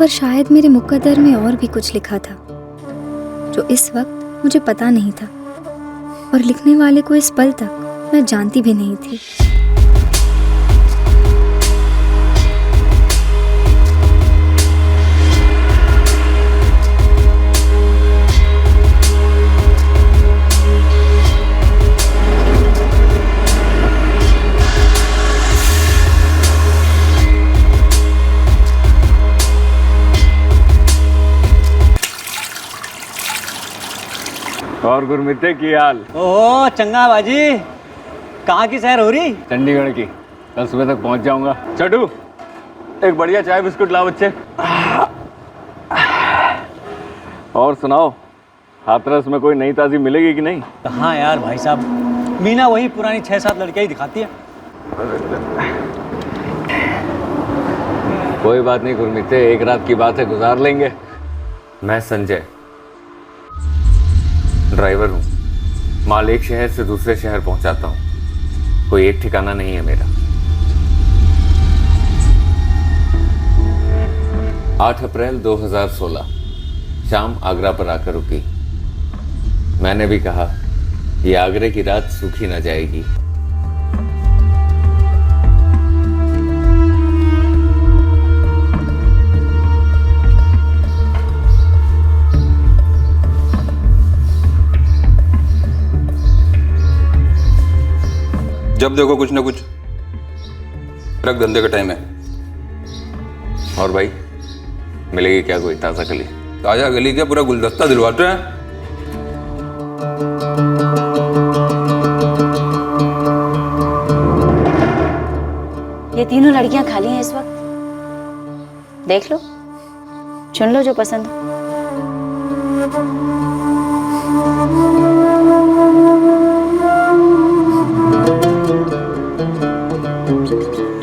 पर शायद मेरे मुकद्दर में और भी कुछ लिखा था जो इस वक्त मुझे पता नहीं था, और लिखने वाले को इस पल तक मैं जानती भी नहीं थी। और गुरमिते की हाल? ओह चंगा बाजी, कहाँ की सैर हो रही? चंडीगढ़ की। कल सुबह तक पहुंच जाऊंगा। चटू, एक बढ़िया चाय बिस्कुट ला बच्चे। और सुनाओ, हाथरस में कोई नई ताज़ी मिलेगी कि नहीं? कहाँ यार भाई साहब, मीना वही पुरानी 6-7 लड़कियां ही दिखाती है। कोई बात नहीं गुरमिते, एक रात की बात है, गुजार लेंगे। मैं संजय, ड्राइवर हूँ। माल एक शहर से दूसरे शहर पहुंचाता हूँ, कोई एक ठिकाना नहीं है मेरा। 8 अप्रैल 2016 शाम आगरा पर आकर रुकी। मैंने भी कहा ये आगरे की रात सूखी न जाएगी। जब देखो कुछ ना कुछ, ट्रक धंधे का टाइम है। और भाई, मिलेगी क्या कोई ताज़ा कली? ताजा गली क्या, पूरा गुलदस्ता दिलवाते हैं। ये तीनों लड़कियां खाली हैं इस वक्त, देख लो, चुन लो जो पसंद हो।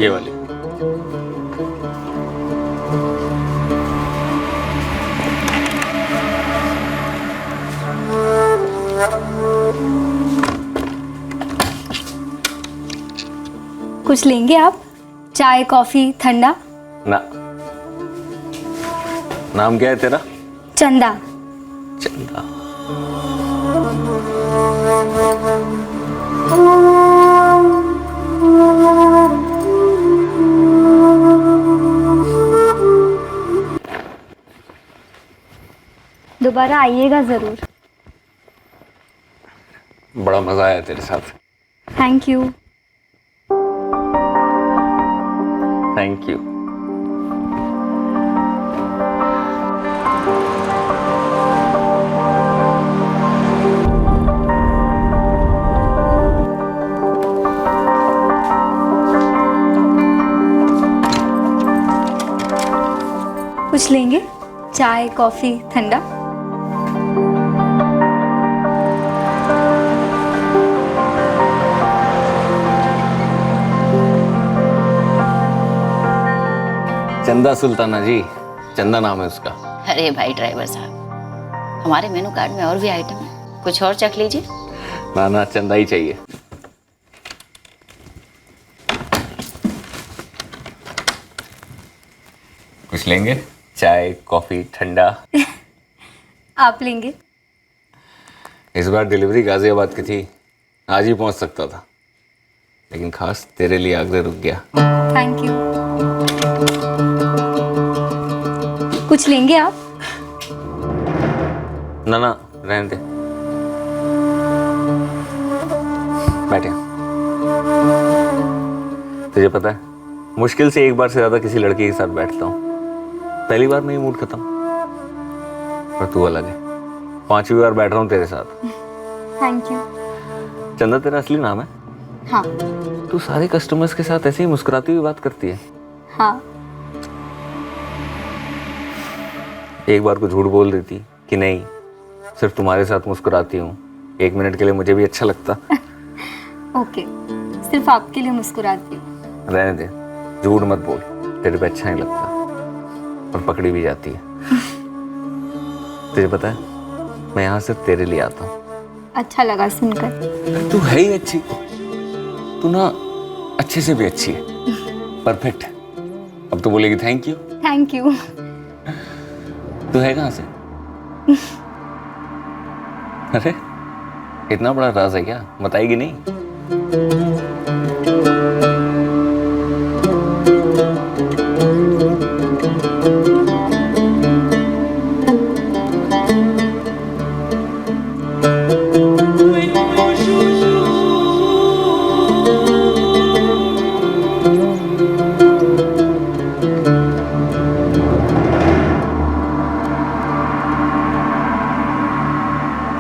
ये वाली। कुछ लेंगे आप? चाय, कॉफी, ठंडा? ना। नाम क्या है तेरा? चंदा। चंदा। दोबारा आइएगा जरूर। बड़ा मजा आया तेरे साथ। Thank you. Thank you. कुछ लेंगे? चाय, कॉफी, ठंडा? चंदा सुल्ताना जी, चंदा नाम है उसका। अरे भाई ड्राइवर साहब, हमारे मेनू कार्ड में और भी आइटम है, कुछ और चख लीजिए। ना ना, चंदा ही चाहिए। कुछ लेंगे? चाय, कॉफी, ठंडा? आप लेंगे? इस बार डिलीवरी गाजियाबाद की थी, आज ही पहुंच सकता था, लेकिन खास तेरे लिए आगरे रुक गया। Thank you. कुछ लेंगे आप? ना ना, रहने दे। बैठे। तुझे पता है, मुश्किल से एक बार से ज्यादा किसी लड़की के साथ बैठता हूँ। पहली बार में ही मूड खत्म, और तू अलग है। 5वीं बार बैठ रहा हूँ तेरे साथ। Thank you. चंदा तेरा असली नाम है? हाँ। तू सारे कस्टमर्स के साथ ऐसे ही मुस्कुराती हुई बात करती है? हाँ। एक बार को झूठ बोल देती कि नहीं, सिर्फ तुम्हारे साथ मुस्कुराती हूँ, 1 मिनट के लिए मुझे भी अच्छा लगता। ओके, सिर्फ आपके लिए मुस्कुराती हूँ। रहने दे, झूठ मत बोल, तेरे पे अच्छा नहीं लगता, और पकड़ी भी जाती है। तुझे पता है, मैं यहाँ सिर्फ तेरे लिए आता हूँ। अच्छा लगा सुनकर। तू है ही अच्छी, तू ना अच्छे से भी अच्छी है, परफेक्ट। अब तो बोलेगी थैंक यू। Thank you. तू है कहाँ से? अरे इतना बड़ा राज है क्या? बताएगी नहीं?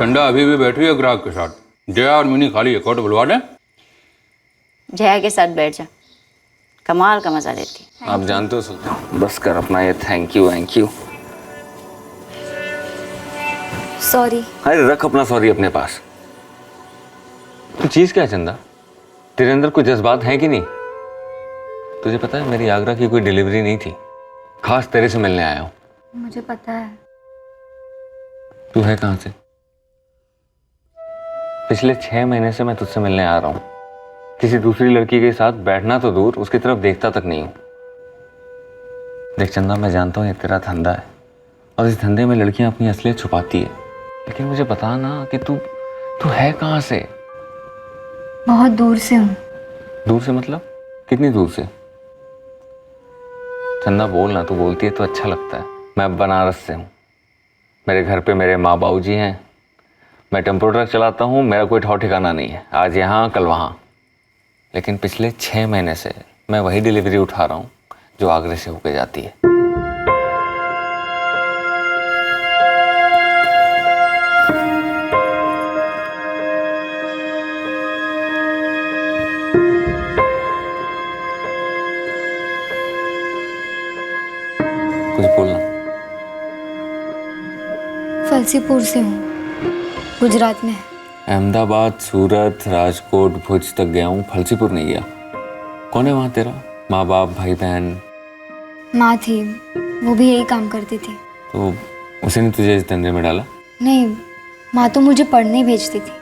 चंदा अभी भी बैठी है ग्राहक के साथ। जया और मिनी खाली एक और बुलवा दें। जया के साथ बैठ जा, कमाल का मजा लेती है। आप जानते हो सुल्तान, बस कर अपना ये थैंक यू। सॉरी। अरे रख अपना सॉरी अपने पास। तो चीज क्या है चंदा? तेरे अंदर कुछ जज्बात हैं कि नहीं? तुझे पता है मेरी आगरा की कोई डिलीवरी नहीं थी, खास तेरे से मिलने आया हूँ। मुझे पता है। तू है कहाँ से? पिछले 6 महीने से मैं तुझसे मिलने आ रहा हूँ। किसी दूसरी लड़की के साथ बैठना तो दूर, उसकी तरफ देखता तक नहीं हूँ। देख चंदा, मैं जानता हूँ ये तेरा धंधा है और इस धंधे में लड़कियां अपनी असलियत छुपाती है, लेकिन मुझे बता ना कि तू है कहाँ से? बहुत दूर से हूँ। दूर से मतलब कितनी दूर से? चंदा बोल ना, तू बोलती है तो अच्छा लगता है। मैं बनारस से हूँ। मेरे घर पे मेरे माँ बाबू जी हैं। मैं टेम्पो ट्रक चलाता हूँ, मेरा कोई ठौर ठिकाना नहीं है, आज यहाँ कल वहाँ। लेकिन पिछले 6 महीने से मैं वही डिलीवरी उठा रहा हूँ जो आगरे से होके जाती है। कुछ बोलना। फलसीपुर से हूँ, गुजरात में। अहमदाबाद, सूरत, राजकोट, भुज तक गया हूँ, फलसीपुर नहीं गया। कौन है वहाँ तेरा? माँ बाप, भाई बहन? माँ थी, वो भी यही काम करती थी। तो उसी ने तुझे इस धंधे में डाला? नहीं, माँ तो मुझे पढ़ने भेजती थी।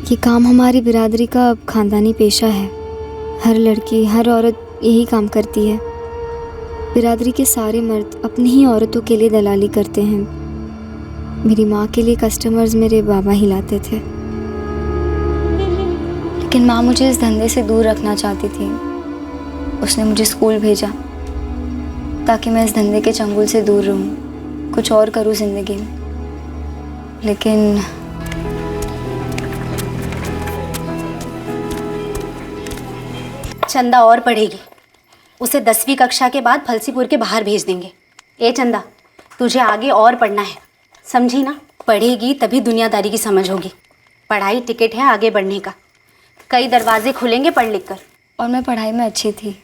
ये काम हमारी बिरादरी का खानदानी पेशा है। हर लड़की, हर औरत यही काम करती है। बिरादरी के सारे मर्द अपनी ही औरतों के लिए दलाली करते हैं। मेरी माँ के लिए कस्टमर्स मेरे बाबा ही लाते थे, लेकिन माँ मुझे इस धंधे से दूर रखना चाहती थी। उसने मुझे स्कूल भेजा ताकि मैं इस धंधे के चंगुल से दूर रहूं, कुछ और करूं जिंदगी में। लेकिन चंदा और पढ़ेगी, उसे 10वीं कक्षा के बाद फलसीपुर के बाहर भेज देंगे। ए चंदा, तुझे आगे और पढ़ना है, समझी ना? पढ़ेगी तभी दुनियादारी की समझ होगी। पढ़ाई टिकट है आगे बढ़ने का, कई दरवाजे खुलेंगे पढ़ लिख कर। और मैं पढ़ाई में अच्छी थी।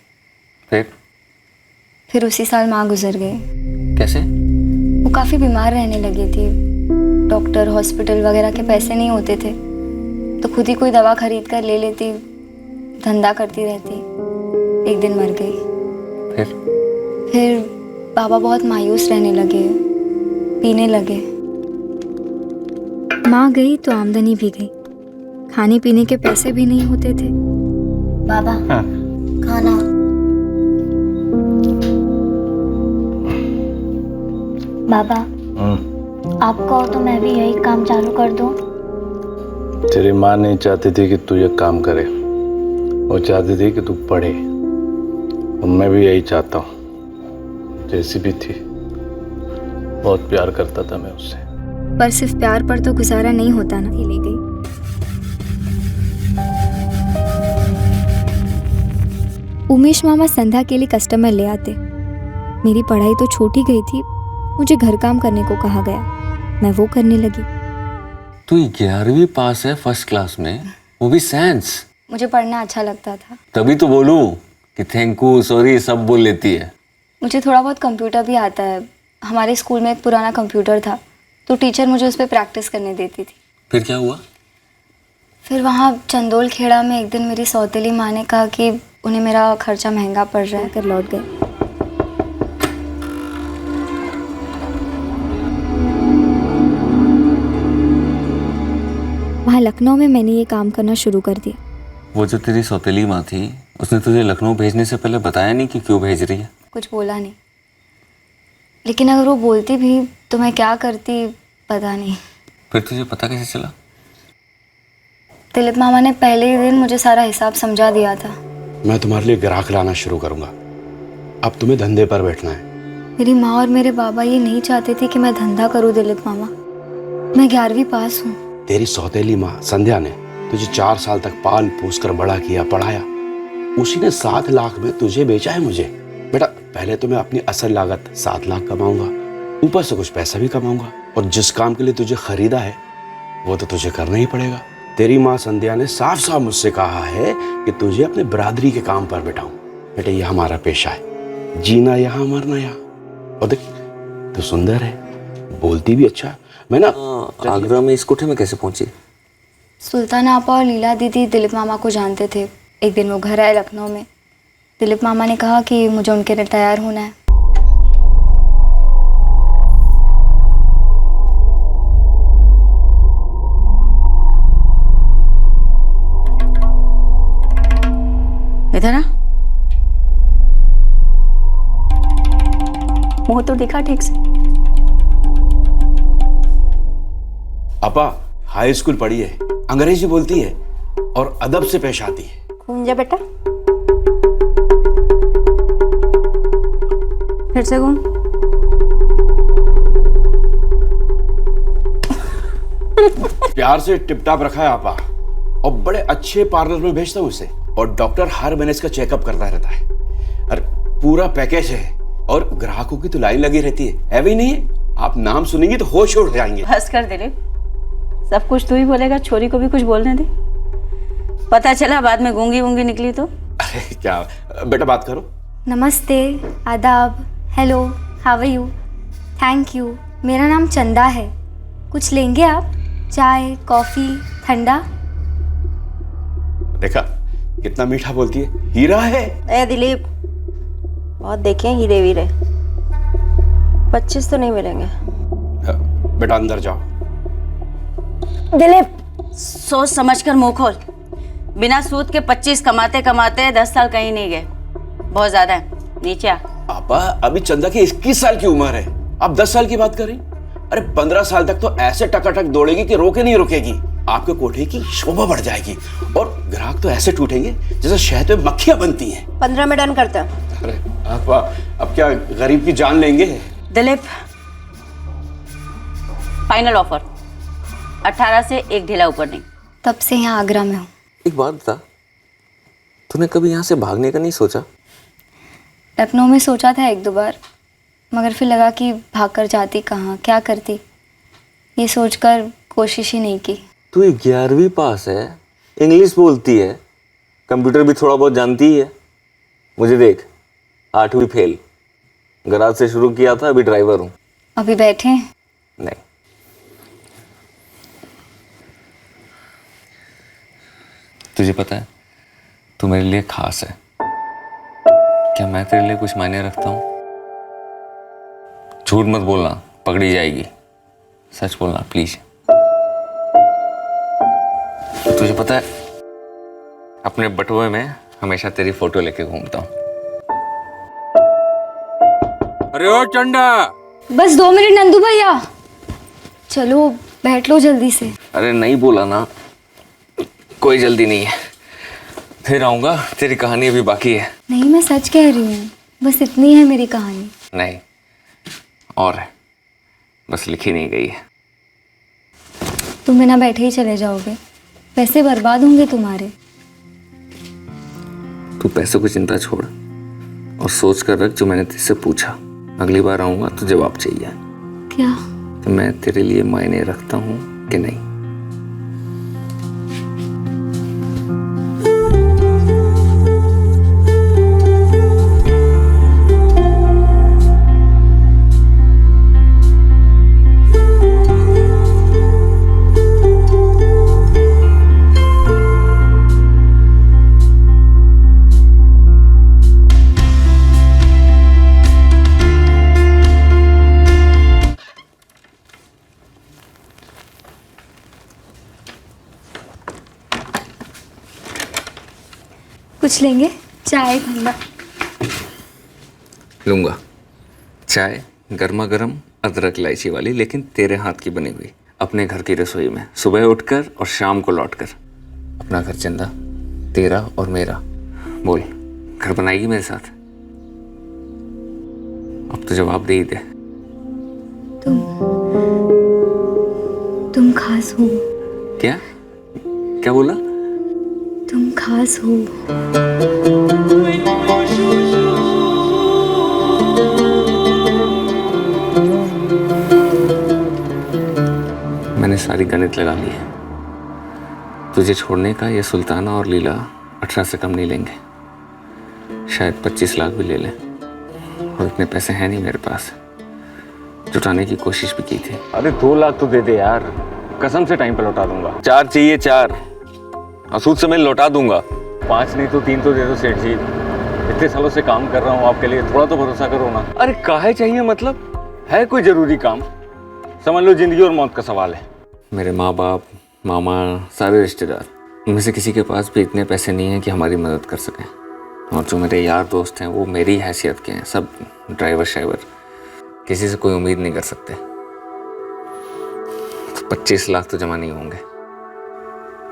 फिर उसी साल माँ गुजर गई। कैसे? वो काफ़ी बीमार रहने लगी थी। डॉक्टर, हॉस्पिटल वगैरह के पैसे नहीं होते थे, तो खुद ही कोई दवा खरीद कर ले लेती, धंधा करती रहती। एक दिन मर गई। फिर बाबा बहुत मायूस रहने लगे, पीने लगे। माँ गई तो आमदनी भी गई, खाने पीने के पैसे भी नहीं होते थे। बाबा खाना। बाबा आप कहो तो मैं भी यही काम चालू कर दूं। तेरी माँ नहीं चाहती थी कि तू ये काम करे, वो चाहती थी कि तू पढ़े। और मैं भी यही चाहता हूँ। जैसी भी थी, बहुत प्यार करता था मैं उससे। पर सिर्फ प्यार पर तो गुजारा नहीं होता ना। ले गई। उमेश मामा संध्या के लिए कस्टमर ले आते। मेरी पढ़ाई तो छोटी गई थी, मुझे घर काम करने को कहा गया, मैं वो करने लगी। तू 11वीं पास है, फर्स्ट क्लास में, वो भी साइंस। मुझे पढ़ना अच्छा लगता था। तभी तो बोलूं कि थैंक यू, सॉरी सब बोल लेती है। मुझे थोड़ा बहुत कंप्यूटर भी आता है। हमारे स्कूल में एक पुराना कंप्यूटर था, तो टीचर मुझे उस पर प्रैक्टिस करने देती थी। फिर क्या हुआ? फिर वहाँ चंदोल खेड़ा में एक दिन मेरी सौतेली माँ ने कहा कि उन्हें मेरा खर्चा महंगा पड़ रहा है, कर लौट गए। वहाँ लखनऊ में मैंने ये काम करना शुरू कर दिया। वो जो तेरी सौतेली माँ थी, उसने तुझे लखनऊ भेजने से पहले बताया नहीं कि क्यों भेज रही है? कुछ बोला नहीं, लेकिन अगर वो बोलती भी तो मैं क्या करती पता नहीं। फिर तुझे पता कैसे चला? दिलीप मामा ने पहले ही दिन मुझे सारा हिसाब समझा दिया था। मैं तुम्हारे लिए ग्राहक लाना शुरू करूंगा। अब तुम्हें धंधे पर बैठना है। मेरी माँ और मेरे बाबा ये नहीं चाहते थे कि मैं धंधा करूँ दिलीप मामा। मैं 11वीं पास हूँ। तेरी सौतेली माँ संध्या ने तुझे 4 साल तक पाल पोस कर बड़ा किया, पढ़ाया। उसी ने 7 लाख में तुझे बेचा है मुझे। बेटा पहले तो मैं अपनी असल लागत 7 लाख कमाऊंगा, ऊपर से कुछ पैसा भी कमाऊंगा, और जिस काम के लिए तुझे खरीदा है वो तो तुझे करना ही पड़ेगा। तेरी माँ संध्या ने साफ साफ मुझसे कहा है कि तुझे अपने बरादरी के काम पर बैठाऊं। बेटे ये हमारा पेशा है, जीना यहाँ मरना यहाँ। और देख तू सुंदर है, बोलती भी अच्छा। मैं ना आगरा में इस कोठे में कैसे पहुंची? सुल्तान आपा और लीला दीदी दिलीप मामा को जानते थे। एक दिन वो घर आए लखनऊ में। दिलीप मामा ने कहा कि मुझे उनके लिए तैयार होना है। इधर आ, मुंह तो दिखा ठीक से। अपा हाई स्कूल पढ़ी है, अंग्रेजी बोलती है और अदब से पेश आती है। घूम जा बेटा, फिर से घूम। प्यार से टिपटाप रखा है आपा, और बड़े अच्छे पार्लर में भेजता हूँ उसे, और डॉक्टर हर महीने इसका चेकअप करता रहता है। अरे पूरा पैकेज है, और ग्राहकों की तो लाइन लगी रहती है भी नहीं है? आप नाम सुनेंगे तो होश उड़ जाएंगे। बस कर दिलीप, सब कुछ तू ही बोलेगा, छोरी को भी कुछ बोलने दे। पता चला बाद में गूंगी वूंगी निकली तो। अरे क्या बेटा बात करो। नमस्ते, आदाब, hello, how are you, thank you. मेरा नाम चंदा है। कुछ लेंगे आप? चाय, कॉफ़ी, ठंडा? देखा कितना मीठा बोलती है, हीरा है। ए दिलीप, बहुत देखे हैं हीरे वीरे, 25 तो नहीं मिलेंगे। बेटा अंदर जाओ। दिलीप सोच समझ कर मुंह खोल। बिना सूद के 25 कमाते कमाते 10 साल कहीं नहीं गए, बहुत ज्यादा है। नीचे आ। पापा अभी चंदा की 21 साल की उम्र है, आप 10 साल की बात करें। अरे 15 साल तक तो ऐसे टकाटक दौड़ेगी कि रोके नहीं रुकेगी। आपके कोठे की शोभा बढ़ जाएगी, और ग्राहक तो ऐसे टूटेंगे जैसे शहद में मक्खियां बनती हैं। 15 में डन करते हैं। अरे आप अब क्या गरीब की जान लेंगे? दिलीप फाइनल ऑफर, 18 से 1 ढीला ऊपर नहीं। तब से यहाँ आगरा में हूँ। एक बात बता, तूने कभी यहाँ से भागने का नहीं सोचा? लखनऊ में सोचा था 1-2 बार, मगर फिर लगा कि भाग कर जाती कहाँ, क्या करती, ये सोचकर कोशिश ही नहीं की। तू 11वीं पास है, इंग्लिश बोलती है, कंप्यूटर भी थोड़ा बहुत जानती है। मुझे देख, 8वीं फेल, गराज से शुरू किया था, अभी ड्राइवर हूँ। अभी बैठे हैं? नहीं, तुझे पता है तू मेरे लिए खास है। क्या मैं तेरे लिए कुछ मायने रखता हूँ? झूठ मत बोलना, पकड़ी जाएगी। सच बोलना प्लीज। तुझे पता है अपने बटुए में हमेशा तेरी फोटो लेके घूमता हूँ। अरे ओ चंदा, बस 2 मिनट नंदू भैया, चलो बैठ लो जल्दी से। अरे नहीं बोला ना, कोई जल्दी नहीं है, फिर आऊंगा। तेरी कहानी अभी बाकी है। नहीं, मैं सच कह रही हूँ, बस इतनी है मेरी कहानी। नहीं और है, बस लिखी नहीं गई है। तुम बिना बैठे ही चले जाओगे, पैसे बर्बाद होंगे तुम्हारे। तू पैसों की चिंता छोड़ और सोच कर रख जो मैंने तुझसे पूछा। अगली बार आऊंगा तो जवाब चाहिए। क्या? कि मैं तेरे लिए मायने रखता हूँ कि नहीं। कुछ लेंगे? चाय, ठंडा? लूंगा, चाय गर्मा गर्म अदरक इलायची वाली, लेकिन तेरे हाथ की बनी हुई, अपने घर की रसोई में, सुबह उठकर और शाम को लौटकर। अपना घर चंदा, तेरा और मेरा। बोल, घर बनाएगी मेरे साथ? अब तो जवाब दे ही दे। तुम खास हो। क्या क्या बोला? तुम खास हो। मैंने सारी गणित लगा ली है। तुझे छोड़ने का ये सुल्ताना और लीला 18 से कम नहीं लेंगे। शायद 25 लाख भी ले लें, और इतने पैसे हैं नहीं मेरे पास। जुटाने की कोशिश भी की थी। अरे 2 लाख तो दे दे यार, कसम से टाइम पे लौटा दूंगा। 4 चाहिए, 4 और सूद समेत लौटा दूंगा। 5 नहीं तो 3 तो दे दो सेठ जी। इतने सालों से काम कर रहा हूँ आपके लिए, थोड़ा तो भरोसा करो ना। अरे काहे चाहिए, मतलब है कोई जरूरी काम? समझ लो जिंदगी और मौत का सवाल है। मेरे माँ बाप, मामा, सारे रिश्तेदार, उनमें से किसी के पास भी इतने पैसे नहीं हैं कि हमारी मदद कर सकें। और जो मेरे यार दोस्त हैं वो मेरी हैसियत के हैं, सब ड्राइवर शाइवर, किसी से कोई उम्मीद नहीं कर सकते। तो 25 लाख तो जमा नहीं होंगे।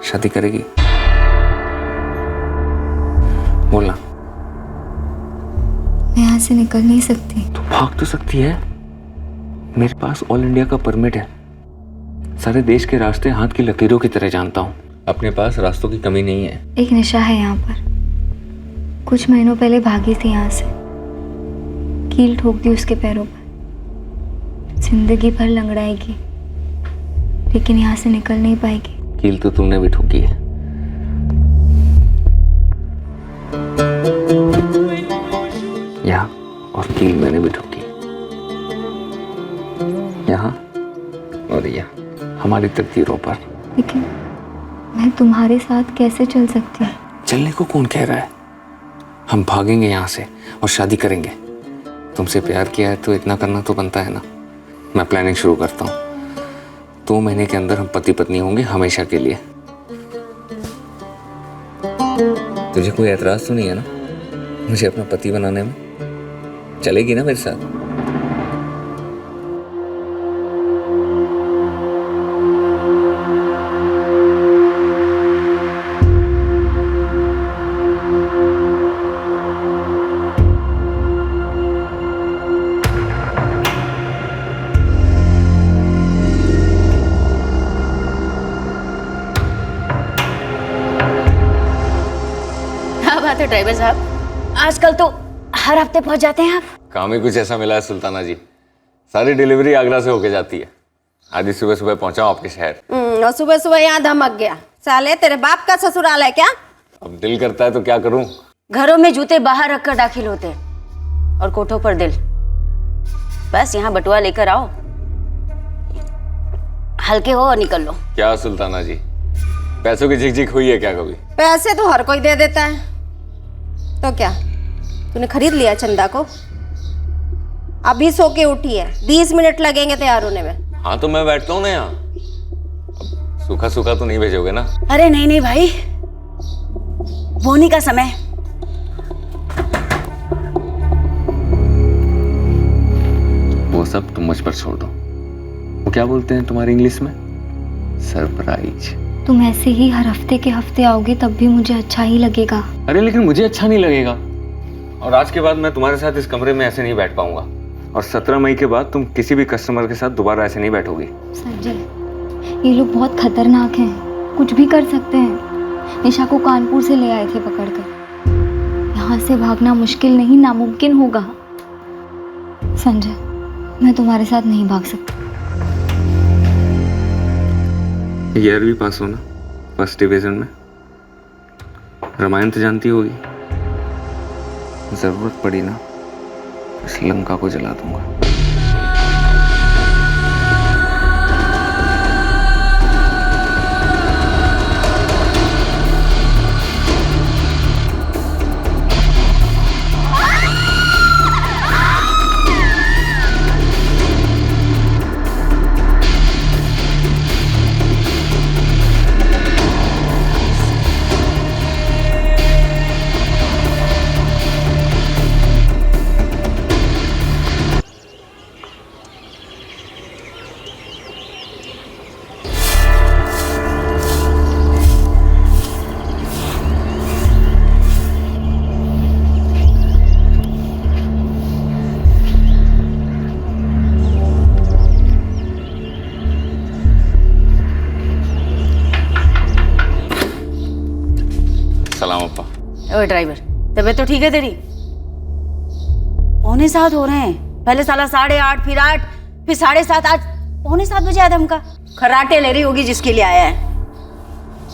शादी करेगी? बोलना। मैं यहाँ से निकल नहीं सकती। तो भाग तो सकती है, मेरे पास ऑल इंडिया का परमिट है। सारे देश के रास्ते हाथ की लकीरों की तरह जानता हूँ। अपने पास रास्तों की कमी नहीं है। एक नशा है यहाँ पर। कुछ महीनों पहले भागी थी यहाँ से, कील ठोक दी उसके पैरों पर। जिंदगी भर लंगड़ाएगी, लेकिन यहाँ से निकल नहीं पाएगी। कील तो तुमने भी ठोकी है। यहाँ, और कील मैंने भी ठोकी। यहाँ और यहाँ, हमारी तकदीरों पर। लेकिन मैं तुम्हारे साथ कैसे चल सकती हूँ? चलने को कौन कह रहा है? हम भागेंगे यहाँ से और शादी करेंगे। तुमसे प्यार किया है तो इतना करना तो बनता है ना। मैं प्लानिंग शुरू करता हूँ। 2 महीने के अंदर हम पति पत्नी होंगे हमेशा के लिए। तुझे कोई एतराज तो नहीं है ना मुझे अपना पति बनाने में? चलेगी ना मेरे साथ? क्या बात है ड्राइवर साहब, आजकल तो हर हफ्ते पहुंच जाते हैं आप। काम ही कुछ ऐसा मिला है सुल्ताना जी, सारी डिलीवरी आगरा से होके जाती है। आज सुबह सुबह पहुंचा हूं आपके शहर। और सुबह सुबह यहाँ धमक गया। साले तेरे बाप का ससुराल है क्या? अब दिल करता है तो क्या करूं। घरों में जूते बाहर रखकर दाखिल होते हैं और कोठों पर दिल। बस यहाँ बटुआ लेकर आओ, हल्के हो और निकल लो। क्या सुल्ताना जी, पैसों की झिकझिक हुई है क्या कभी? पैसे तो हर कोई दे देता है। तो क्या तूने खरीद लिया चंदा को? अभी सो के उठी है, 20 मिनट लगेंगे तैयार होने में। हाँ तो मैं बैठता हूँ ना यहाँ। सूखा सूखा तो नहीं भेजोगे ना? अरे नहीं नहीं भाई, बोनी का समय। वो सब तुम मुझ पर छोड़ दो। वो क्या बोलते हैं तुम्हारी इंग्लिश में? सरप्राइज। तुम ऐसे ही हर हफ्ते के हफ्ते आओगे तब भी मुझे अच्छा ही लगेगा। अरे लेकिन मुझे अच्छा नहीं लगेगा। और आज के बाद मैं तुम्हारे साथ इस कमरे में ऐसे नहीं बैठ पाऊंगा। और 17 मई के बाद तुम किसी भी कस्टमर के साथ दोबारा ऐसे नहीं बैठोगी। संजय, ये लोग बहुत खतरनाक हैं, कुछ भी कर सकते हैं। निशा को कानपुर से ले आए थे पकड़कर। यहाँ से भागना मुश्किल नहीं, नामुमकिन होगा। संजय, मैं तुम्हारे साथ नहीं भाग सकती। 11वीं पास हो ना, फर्स्ट डिवीजन में। रामायण तो जानती होगी। जरूरत पड़ी ना, इस लंका को जला दूंगा। प्रणाम अप्पा। ओए ड्राइवर, तबीयत तो ठीक है तेरी? 6:45 हो रहे हैं। पहले साला 8:30, फिर 8, फिर 7:30, आज 6:45 बजे आया हमका। खराटे ले रही होगी जिसके लिए आया है।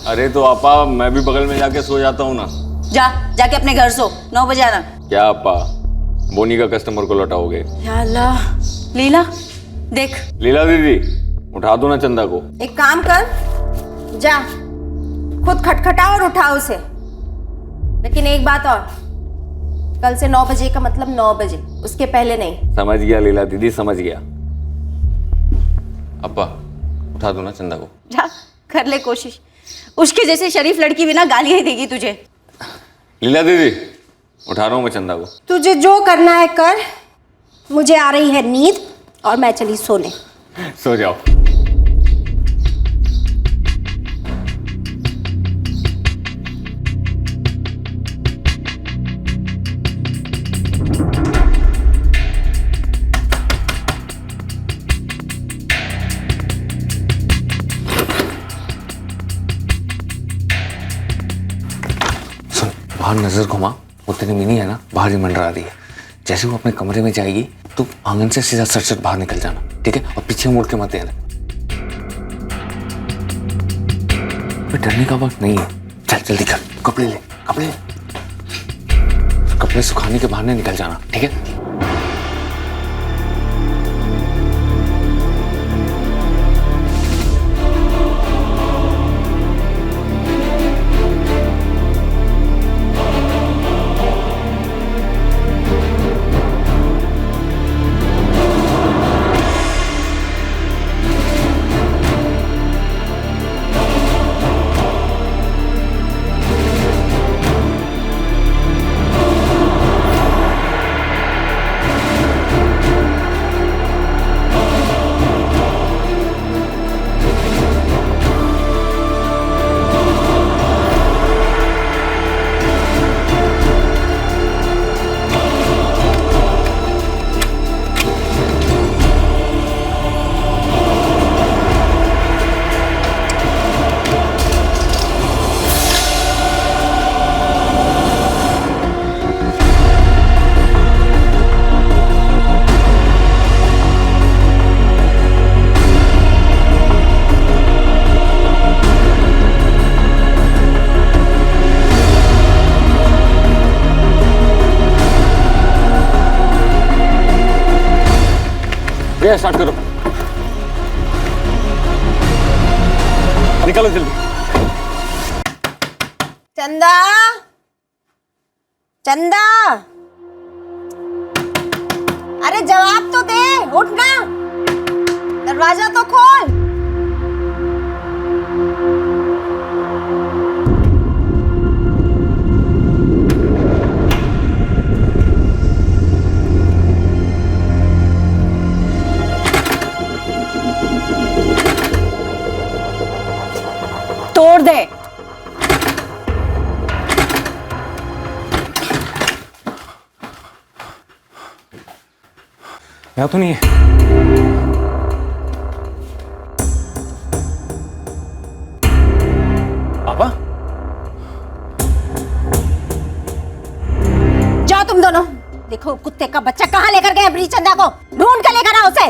अरे तो आपा मैं भी बगल में जाके सो जाता हूँ ना। जाके अपने घर सो, 9 बजे आना। क्या आपा, बोनी का कस्टमर को लौटाओगे? या अल्लाह। लीला देख, लीला दीदी उठा दो ना चंदा को। एक काम कर, जा खुद खटखटा और उठा उसे। लेकिन एक बात और, कल से 9 बजे का मतलब 9 बजे, उसके पहले नहीं। समझ गया लीला दीदी, समझ गया। अप्पा उठा दो ना चंदा को। जा कर ले कोशिश। उसके जैसे शरीफ लड़की भी ना गालियां ही देगी तुझे। लीला दीदी उठा रहा हूँ मैं चंदा को। तुझे जो करना है कर, मुझे आ रही है नींद और मैं चली सोने। सो जाओ। बाहर नजर घुमा, वो तेरी मिनी है ना बाहर ही मंडरा रही है। जैसे वो अपने कमरे में जाएगी तो आंगन से सीधा सट बाहर निकल जाना, ठीक है? और पीछे मुड़ के मत देना। डरने का वक्त नहीं है। चल जल्दी कर, कपड़े ले, कपड़े सुखाने के बहाने निकल जाना, ठीक है? भैया स्टार्ट करो, निकालो जल्दी। चंदा, चंदा, अरे जवाब तो दे, उठ ना, दरवाजा तो खोल। तोड़ दे। यहाँ तो नहीं है। पापा जाओ तुम दोनों, देखो कुत्ते का बच्चा कहाँ लेकर गए अपनी चंदा को, ढूंढ कर लेकर आओ उसे।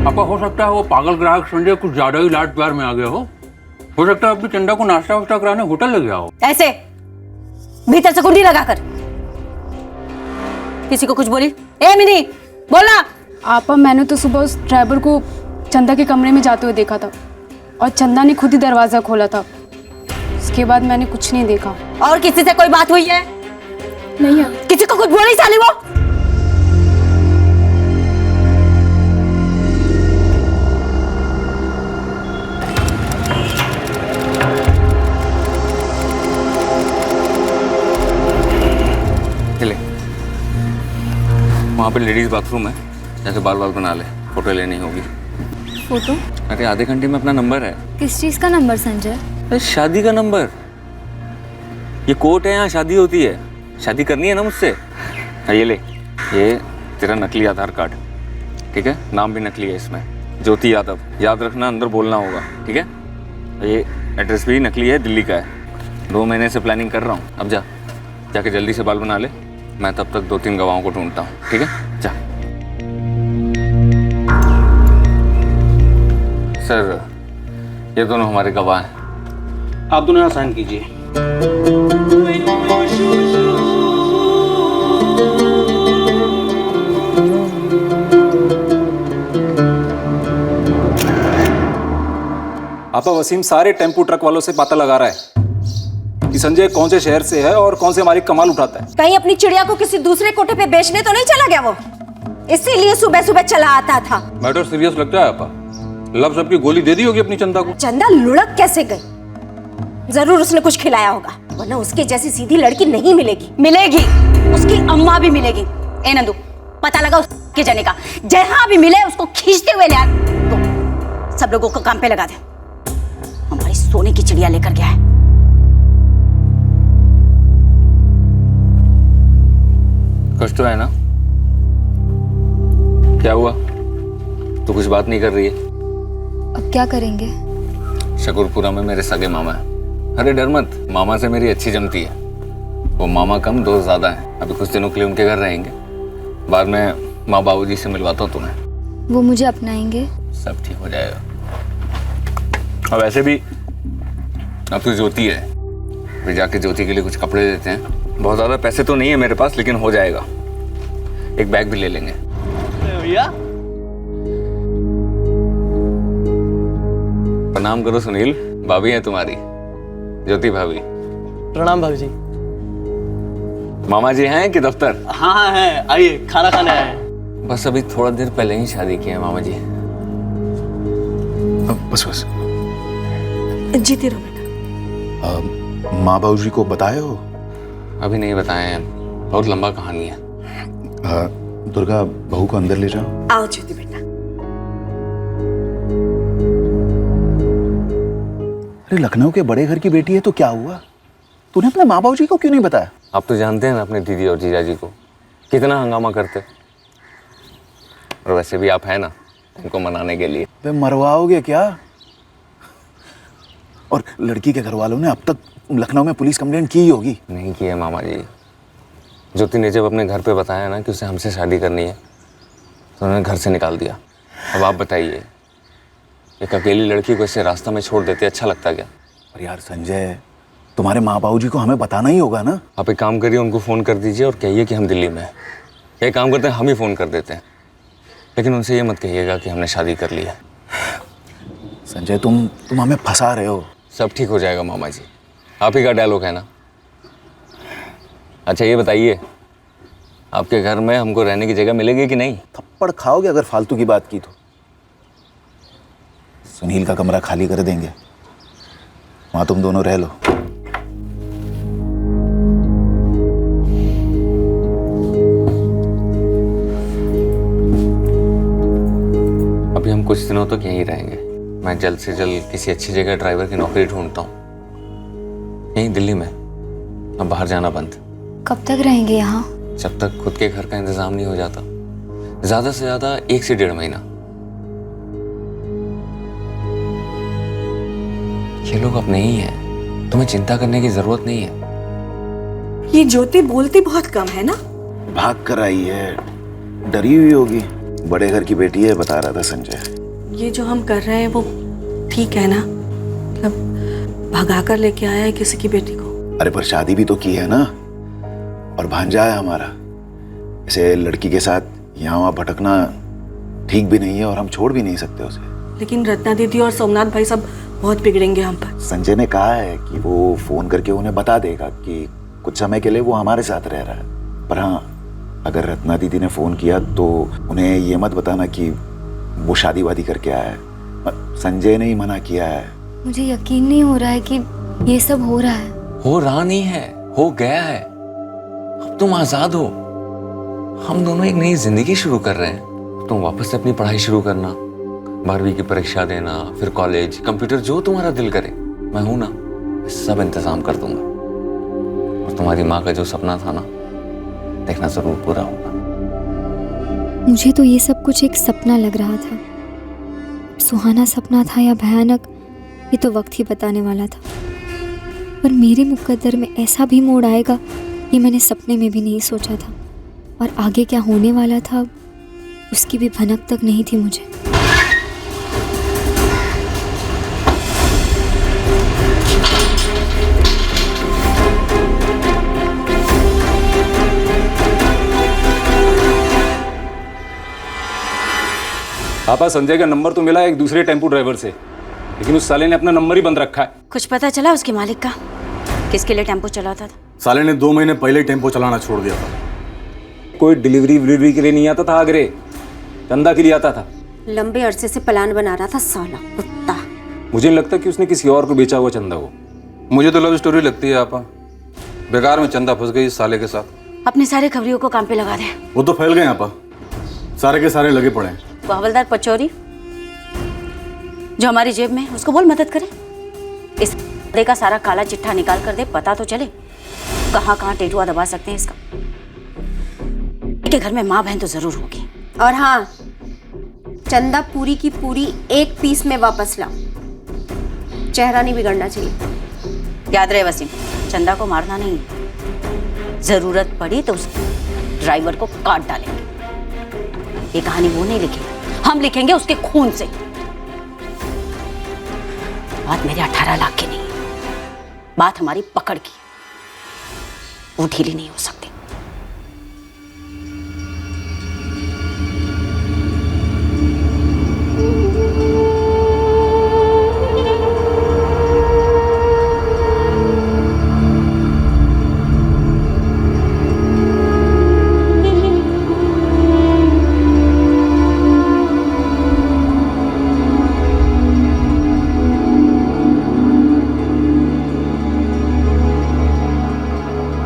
पापा हो सकता है वो पागल ग्राहक संजय कुछ ज्यादा ही लाड प्यार में आ गया हो सकता है अपनी चंदा को नाश्ता वास्ता कराने होटल ले गया हो। ऐसे भीतर से कुंडी लगाकर। किसी को कुछ बोली? ए मिनी बोला। आपा मैंने तो सुबह उस ड्राइवर को चंदा के कमरे में जाते हुए देखा था और चंदा ने खुद ही दरवाजा खोला था। उसके बाद मैंने कुछ नहीं देखा। और किसी से कोई बात हुई है? नहीं है। किसी को कुछ बोली साली वो? वहाँ पे लेडीज बाथरूम है, जैसे बाल बाल बना ले, फोटो लेनी होगी। फोटो? अरे आधे घंटे में अपना नंबर है। किस चीज़ का नंबर संजय? अरे शादी का नंबर। ये कोर्ट है, यहाँ शादी होती है। शादी करनी है ना मुझसे। ये ले, ये तेरा नकली आधार कार्ड, ठीक है? नाम भी नकली है इसमें, ज्योति यादव। याद रखना, अंदर बोलना होगा, ठीक है? ये एड्रेस भी नकली है, दिल्ली का है। 2 महीने से प्लानिंग कर रहा हूँ। अब जा, जाके जल्दी से बाल बना ले, मैं तब तक 2-3 गवाहों को ढूंढता हूँ, ठीक है? जा। सर, ये दोनों हमारे गवाह हैं। आप दोनों यहाँ साइन कीजिए। आपा वसीम सारे टेम्पू ट्रक वालों से पता लगा रहा है कि संजय कौन से शहर से है और कौन से हमारी कमाल उठाता है। कहीं अपनी चिड़िया को किसी दूसरे कोठे पे बेचने तो नहीं चला गया वो, इसीलिए सुबह सुबह चला आता था। मैटर सीरियस लगता है आपा। लफ्ज आपकी गोली दे दी होगी अपनी चंदा को। चंदा लुढ़क कैसे गई? जरूर उसने कुछ खिलाया होगा, वरना उसके जैसी सीधी लड़की नहीं मिलेगी। मिलेगी, उसकी अम्मा भी मिलेगी। ए नंदू, पता लगा उसके जने का, जहां भी मिले उसको खींचते हुए ले आ। तो सब लोगों को काम पे लगा दे, हमारी सोने की चिड़िया लेकर गया है। कुछ तो है ना? क्या हुआ? तू कुछ बात नहीं कर रही है? अब क्या करेंगे? शकरपुरा में मेरे सगे मामा है। अरे डर मत, मामा से मेरी अच्छी जमती है। वो मामा कम, दोस्त ज्यादा है। अभी कुछ दिनों के लिए उनके घर रहेंगे, बाद में माँ बाबूजी से मिलवाता हूँ तुम्हें। वो मुझे अपनाएंगे? सब ठीक हो जाएगा। और वैसे भी अब तो ज्योति है, फिर जाके ज्योति के लिए कुछ कपड़े देते हैं। बहुत ज्यादा पैसे तो नहीं है मेरे पास, लेकिन हो जाएगा। एक बैग भी ले लेंगे। भैया प्रणाम करो सुनील, भाभी है तुम्हारी, ज्योति भाभी। प्रणाम भाभी जी। मामा जी हैं कि दफ्तर? हाँ हाँ है, आइए खाना खाने आए। बस अभी थोड़ा देर पहले ही शादी की है मामा जी। बस बस जीती रहो बेटा। माँ बाबूजी को बताए हो? अभी नहीं बताए हैं, बहुत लंबा कहानी है। दुर्गा, बहू को अंदर ले जाओ। आओ ज्योति बेटा। अरे लखनऊ के बड़े घर की बेटी है तो क्या हुआ? तूने अपने माँ बाबूजी को क्यों नहीं बताया? आप तो जानते हैं ना अपने दीदी और जीजा जी को, कितना हंगामा करते। और वैसे भी आप हैं ना उनको मनाने के लिए। वे मरवाओगे क्या? और लड़की के घर वालों ने अब तक लखनऊ में पुलिस कंप्लेंट की होगी। नहीं की है मामा जी। ज्योति ने जब अपने घर पे बताया ना कि उसे हमसे शादी करनी है, तो उन्होंने घर से निकाल दिया। अब आप बताइए, एक अकेली लड़की को ऐसे रास्ता में छोड़ देते अच्छा लगता क्या? और यार संजय, तुम्हारे माँ बाबूजी को हमें बताना ही होगा ना। आप एक काम करिए, उनको फ़ोन कर दीजिए और कहिए कि हम दिल्ली में हैं। एक काम करते हैं, हम ही फ़ोन कर देते हैं, लेकिन उनसे ये मत कहिएगा कि हमने शादी कर ली है। संजय, तुम हमें फंसा रहे हो। सब ठीक हो जाएगा मामा जी, आप ही का डायलॉग है ना। अच्छा ये बताइए, आपके घर में हमको रहने की जगह मिलेगी कि नहीं? थप्पड़ खाओगे अगर फालतू की बात की तो। सुनील का कमरा खाली कर देंगे, वहां तुम दोनों रह लो। अभी हम कुछ दिनों तक यहीं रहेंगे। मैं जल्द से जल्द किसी अच्छी जगह ड्राइवर की नौकरी ढूंढता हूँ, यहीं दिल्ली में। अब बाहर जाना बंद। कब तक रहेंगे यहाँ? जब तक खुद के घर का इंतजाम नहीं हो जाता, ज्यादा से ज्यादा 1 से 1.5 महीना। ये लोग अपने ही हैं, तुम्हें चिंता करने की जरूरत नहीं है। ये ज्योति बोलती बहुत कम है ना? भाग कर आई है, डरी हुई होगी। बड़े घर की बेटी है, बता रहा था संजय। ये जो हम कर रहे हैं वो ठीक है ना? मतलब भगा कर लेके आया है किसी की बेटी को। अरे पर शादी भी तो की है ना, और भांजा है हमारा। ऐसे लड़की के साथ यहाँ वहाँ भटकना ठीक भी नहीं है, और हम छोड़ भी नहीं सकते उसे। लेकिन रत्ना दीदी और सोमनाथ भाई सब बहुत बिगड़ेंगे हम पर। संजय ने कहा है कि वो फोन करके उन्हें बता देगा कि कुछ समय के लिए वो हमारे साथ रह रहा है। पर हाँ, अगर रत्ना दीदी ने फोन किया तो उन्हें ये मत बताना कि वो शादी वादी करके आया है। संजय ने ही मना किया है। मुझे यकीन नहीं हो रहा है कि ये सब हो रहा है। हो रहा नहीं है, हो गया है। अब तुम आजाद हो, हम दोनों एक नई जिंदगी शुरू कर रहे हैं। तुम वापस से अपनी पढ़ाई शुरू करना, 12वीं की परीक्षा देना, फिर कॉलेज, कंप्यूटर, जो तुम्हारा दिल करे। मैं हूं ना, सब इंतजाम कर दूंगा। और तुम्हारी माँ का जो सपना था ना, देखना जरूर पूरा होगा। मुझे तो ये सब कुछ एक सपना लग रहा था। सुहाना सपना था या भयानक, ये तो वक्त ही बताने वाला था। पर मेरे मुकद्दर में ऐसा भी मोड़ आएगा ये मैंने सपने में भी नहीं सोचा था, और आगे क्या होने वाला था उसकी भी भनक तक नहीं थी मुझे। पापा, संजय का नंबर तो मिला एक दूसरे टेम्पो ड्राइवर से, लेकिन उस साले ने अपना नंबर ही बंद रखा है। कुछ पता चला उसके मालिक का? किसके लिए टेम्पो चलाता था? साले ने 2 महीने पहले ही टेम्पो चलाना छोड़ दिया था। कोई डिलीवरी के लिए नहीं आता था आगरे, चंदा के लिए आता था। लंबे अरसे से प्लान बना रहा था साला कुत्ता। मुझे नहीं लगता कि उसने किसी और को बेचा हुआ चंदा को। मुझे तो लव स्टोरी लगती है आपा। बेकार में चंदा फंस गई इस साले के साथ। अपने सारे खबरियों को काम पे लगा दे। वो तो फैल गए आपा, सारे के सारे लगे पड़े हैं। वो हवलदार पचौरी जो हमारी जेब में, उसको बोल मदद करे। इस का सारा काला चिट्ठा निकाल कर दे, पता तो चले कहाँ कहाँ टेटुआ दबा सकते हैं इसका। के घर में माँ बहन तो जरूर होगी। और हाँ, चंदा पूरी की पूरी 1 पीस में वापस लाओ, चेहरा नहीं बिगड़ना चाहिए। याद रहे वसीम, चंदा को मारना नहीं, जरूरत पड़ी तो उस ड्राइवर को काट डालेंगे। ये कहानी वो नहीं लिखेगी, हम लिखेंगे उसके खून से। बात मेरे 18 लाख की नहीं, बात हमारी पकड़ की, वो ढीली नहीं हो सकती।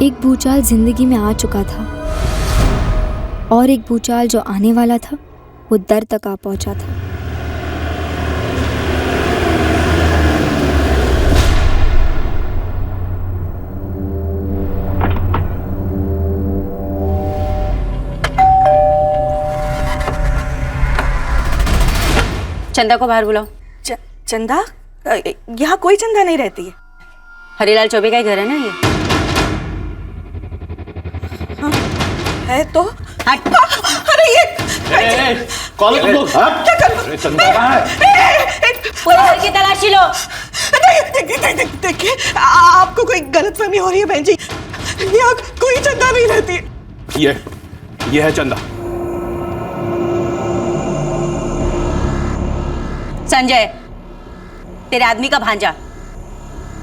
एक भूचाल जिंदगी में आ चुका था, और एक भूचाल जो आने वाला था वो दर तक आ पहुंचा था। चंदा को बाहर बुलाओ। चंदा? यहाँ कोई चंदा नहीं रहती है। हरीलाल चौबे का ही घर है ना ये? है तो? अरे ये कौन है तुम लोग? क्या कर रहे हो? चंदा कहाँ है? पूरे घर की तलाशी लो। देखिए, आपको कोई गलतफहमी हो रही है बहन जी। यहाँ कोई चंदा नहीं रहती है। ये है चंदा। संजय, तेरे आदमी का भांजा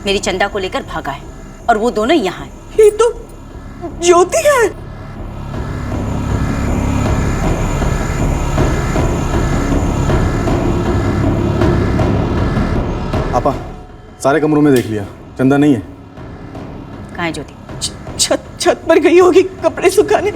मेरी चंदा को लेकर भागा है, और वो दोनों यहाँ हैं। ये तो ज्योति है। आपा, सारे कमरों में देख लिया, चंदा नहीं है। कहाँ है ज्योति? छत पर गई होगी कपड़े सुखाने।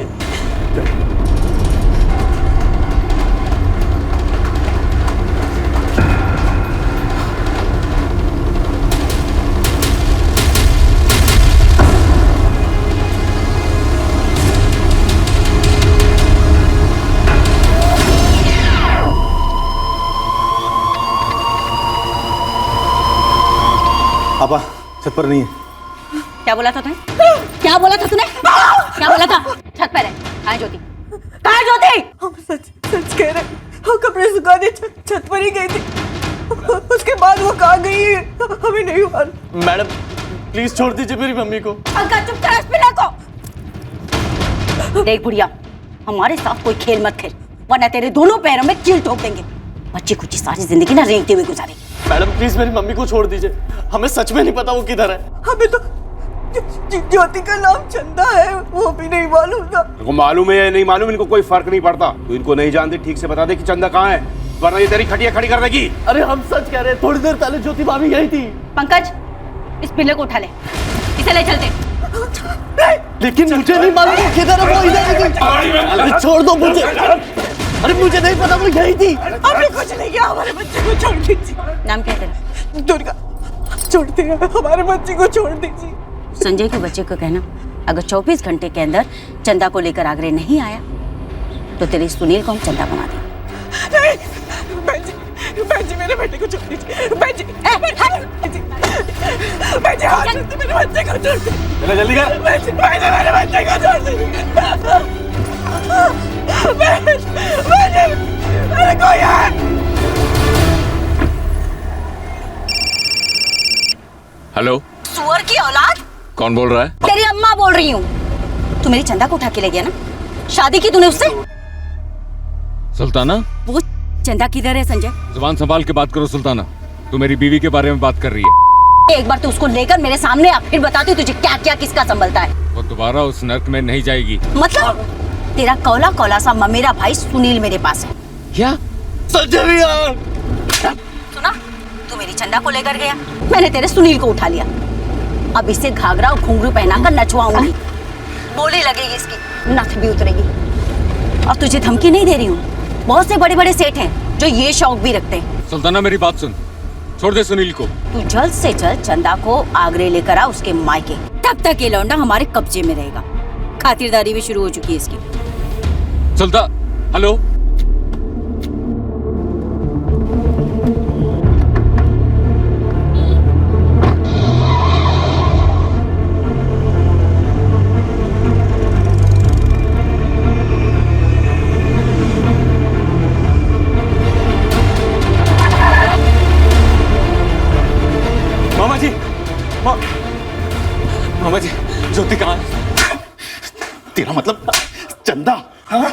आपा, छत पर नहीं है। क्या बोला था तूने? क्या बोला था तूने? क्या बोला था? छत पर है। कहाँ है ज्योति? कहाँ है ज्योति? हम सच कह रहे। वो कपड़े सुखाने छत पर ही गई थी, उसके बाद वो कहाँ गई है हमें नहीं मालूम। मैडम प्लीज छोड़ दीजिए मेरी मम्मी को। अंकल चुप कर, इस पिल्ले को। देख बुढ़िया, हमारे साथ कोई खेल मत खेल, वरना तेरे दोनों पैरों में कील ठोक देंगे। बच्ची कुछ सारी जिंदगी ना रेंगते हुए गुजारेगी। मैडम प्लीज मेरी मम्मी को छोड़ दीजिए, हमें सच में नहीं पता वो किधर है। हमें तो ज्योति का नाम चंदा है वो भी नहीं मालूम था। इनको मालूम है या नहीं मालूम, इनको कोई फर्क नहीं पड़ता। तू इनको नहीं जानती, ठीक से बता दे कि चंदा कहाँ है, वरना ये तेरी खटिया खड़ी कर देगी। अरे हम सच कह रहे हैं, थोड़ी देर पहले ज्योति भाभी यही थी। पंकज, इस पिल्ले को उठा ले, इसे ले चलते। लेकिन मुझे नहीं मालूम वो किधर है, वो इधर नहीं। छोड़ दो मुझे, अरे मुझे नहीं पता वो यही थी। हमने कुछ नहीं किया, हमारे बच्चे को छोड़ दीजिए। नाम क्या है तेरा? दुर्गा। छोड़ते हैं, हमारे बच्चे को छोड़ दीजिए। संजय के बच्चे को कहना अगर 24 घंटे के अंदर चंदा को लेकर आगरे नहीं आया तो तेरे सुनील को हम चंदा बना देंगे। बहन जी मेरे बेटे को छोड़ दीजिए। बहन जी मैं हाथ छोड़ती, मेरे बच्चे को छोड़ दे। चलो जल्दी कर। मेरे बच्चे को छोड़ दे। मेरे को यार। हेलो, सुअर की औलाद, कौन बोल रहा है? तेरी अम्मा बोल रही हूँ। तू मेरी चंदा को उठा के ले गया ना, शादी की तूने उससे। सुल्ताना, वो चंदा किधर है संजय? जुबान संभाल के बात करो सुल्ताना, तू मेरी बीवी के बारे में बात कर रही है। एक बार तू उसको लेकर मेरे सामने आ, फिर बताती हूँ तुझे क्या क्या किसका संभलता है। वो दोबारा उस नर्क में नहीं जाएगी। मतलब तेरा कौला कौला सा ममेरा भाई सुनील मेरे पास है। क्या? संजय भैया, सुना, तू मेरी चंदा को लेकर गया, मैंने तेरे सुनील को उठा लिया। अब इसे घाघरा और घुंघरू पहनाकर नचवाऊंगी, बोली लगेगी इसकी, नथ भी उतरेगी। और तुझे धमकी नहीं दे रही हूँ, बहुत से बड़े बड़े सेठ हैं जो ये शौक भी रखते हैं। सुल्ताना मेरी बात सुन, छोड़ दे सुनील को। तू जल्द से जल्द चंदा को आगरे लेकर आ उसके मायके, तब तक ये लौंडा हमारे कब्जे में रहेगा। खातिरदारी भी शुरू हो चुकी है इसकी। सुल्तान, हेलो, मामा जी, ज्योति कहाँ है? तेरा मतलब चंदा? हाँ?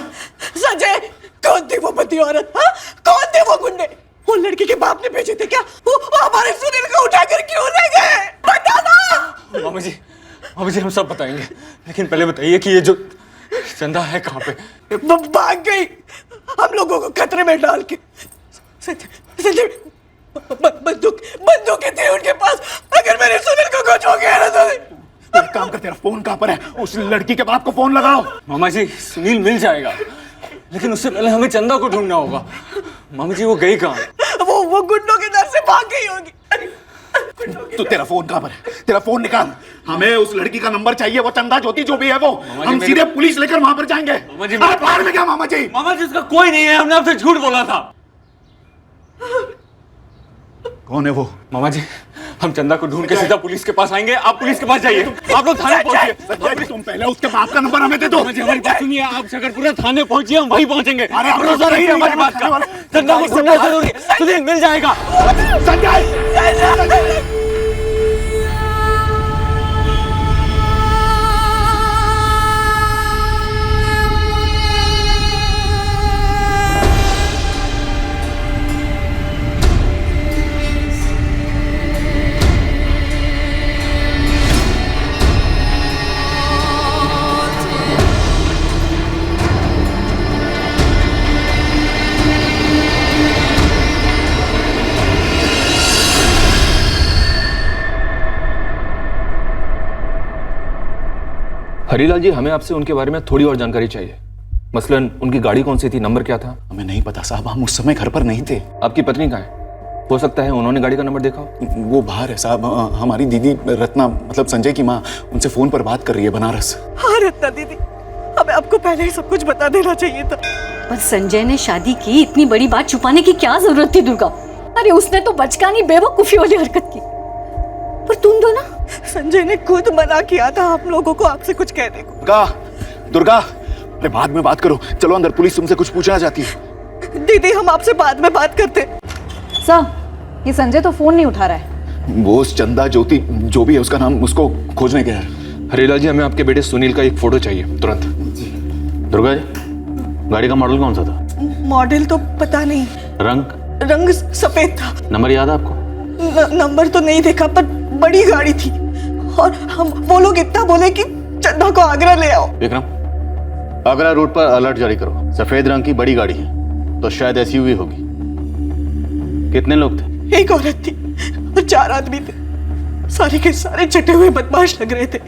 संजय, कौन थी वो बंदी औरत? हाँ? कौन थे वो गुंडे? वो लड़की के बाप ने भेजे थे क्या? वो हमारे सुनील को उठाकर क्यों ले गए? बता दो। मामा जी हम सब बताएंगे, लेकिन पहले बताइए कि ये जो चंदा है कहाँ पे? वो भाग गई, हम लोगों को खतरे में डाल के। संजय, बंदूकें थी उनके पास, अगर मेरे सुनील को कुछ हो गया ना तो। एक काम कर, तेरा फोन कहाँ पर है? उस लड़की के बाप को फोन लगाओ। मामा जी, सुनील मिल जाएगा, लेकिन उससे पहले हमें चंदा को ढूंढना होगा। मामा जी, वो गई कहाँ? वो गुंडों के डर से भाग गई होगी। तो तेरा फोन कहाँ पर है? तेरा फोन निकाल, हमें उस लड़की का नंबर चाहिए। वो चंदा ज्योति जो भी है वो, हम सीधे पुलिस लेकर वहां पर जाएंगे। बाहर में क्या मामा जी? मामा जी, उसका कोई नहीं है, हमने आपसे झूठ बोला था। कौन है वो? मामा जी, हम चंदा को ढूंढ के सीधा पुलिस के पास आएंगे। आप पुलिस के पास जाइए, आप लोग थाने पहुंचिए। तुम पहले उसके बाप का नंबर हमें दे दो। मामा जी, हमारी बात सुनिए, आप शकरपुरा थाने पहुंचिए, हम वहीं पहुंचेंगे। अरे भरोसा रखिए हमारी बात का। चंदा को ढूंढना जरूरी है, सुनील मिल जाएगा। संजय, हरीलाल जी, हमें आपसे उनके बारे में थोड़ी और जानकारी चाहिए। मसलन उनकी गाड़ी कौन सी थी, नंबर क्या था? हमें नहीं पता साहब, हम उस समय घर पर नहीं थे। आपकी पत्नी कहाँ है? हो सकता है उन्होंने गाड़ी का नंबर देखा हो। वो बाहर है साहब। हमारी दीदी रत्ना, मतलब संजय की माँ, उनसे फोन पर बात कर रही है बनारस। हाँ रत्ना दीदी, हमें आपको पहले ही सब कुछ बता देना चाहिए था। पर संजय ने शादी की, इतनी बड़ी बात छुपाने की क्या जरूरत थी दुर्गा? अरे उसने तो बचकानी बेवकूफी वाली हरकत की। पर तुम दो ना, संजय ने खुद मना किया था हम लोगों को आपसे कुछ कहने को। दुर्गा, अरे बाद में बात करो, चलो अंदर, पुलिस तुमसे कुछ पूछना चाहती है। दीदी, हम आपसे बाद में बात करते। सर, ये संजय तो फोन नहीं उठा रहा है। वो चंदा ज्योति जो भी है उसका नाम, उसको खोजने गया है। हरीलाल जी, हमें आपके बेटे सुनील का एक फोटो चाहिए तुरंत। दुर्गा जी, गाड़ी का मॉडल कौन सा था? मॉडल तो पता नहीं, रंग सफेद था। नंबर याद है आपको? नंबर तो नहीं देखा, पर बड़ी गाड़ी थी। और हम वो लोग इतना बोले कि चंदा को आगरा ले आओ। विक्रम, आगरा रोड पर अलर्ट जारी करो। सफेद रंग की बड़ी गाड़ी है, तो शायद एसयूवी होगी। कितने लोग थे? एक औरत थी और 4 आदमी थे। सारे के सारे चटे हुए बदमाश लग रहे थे,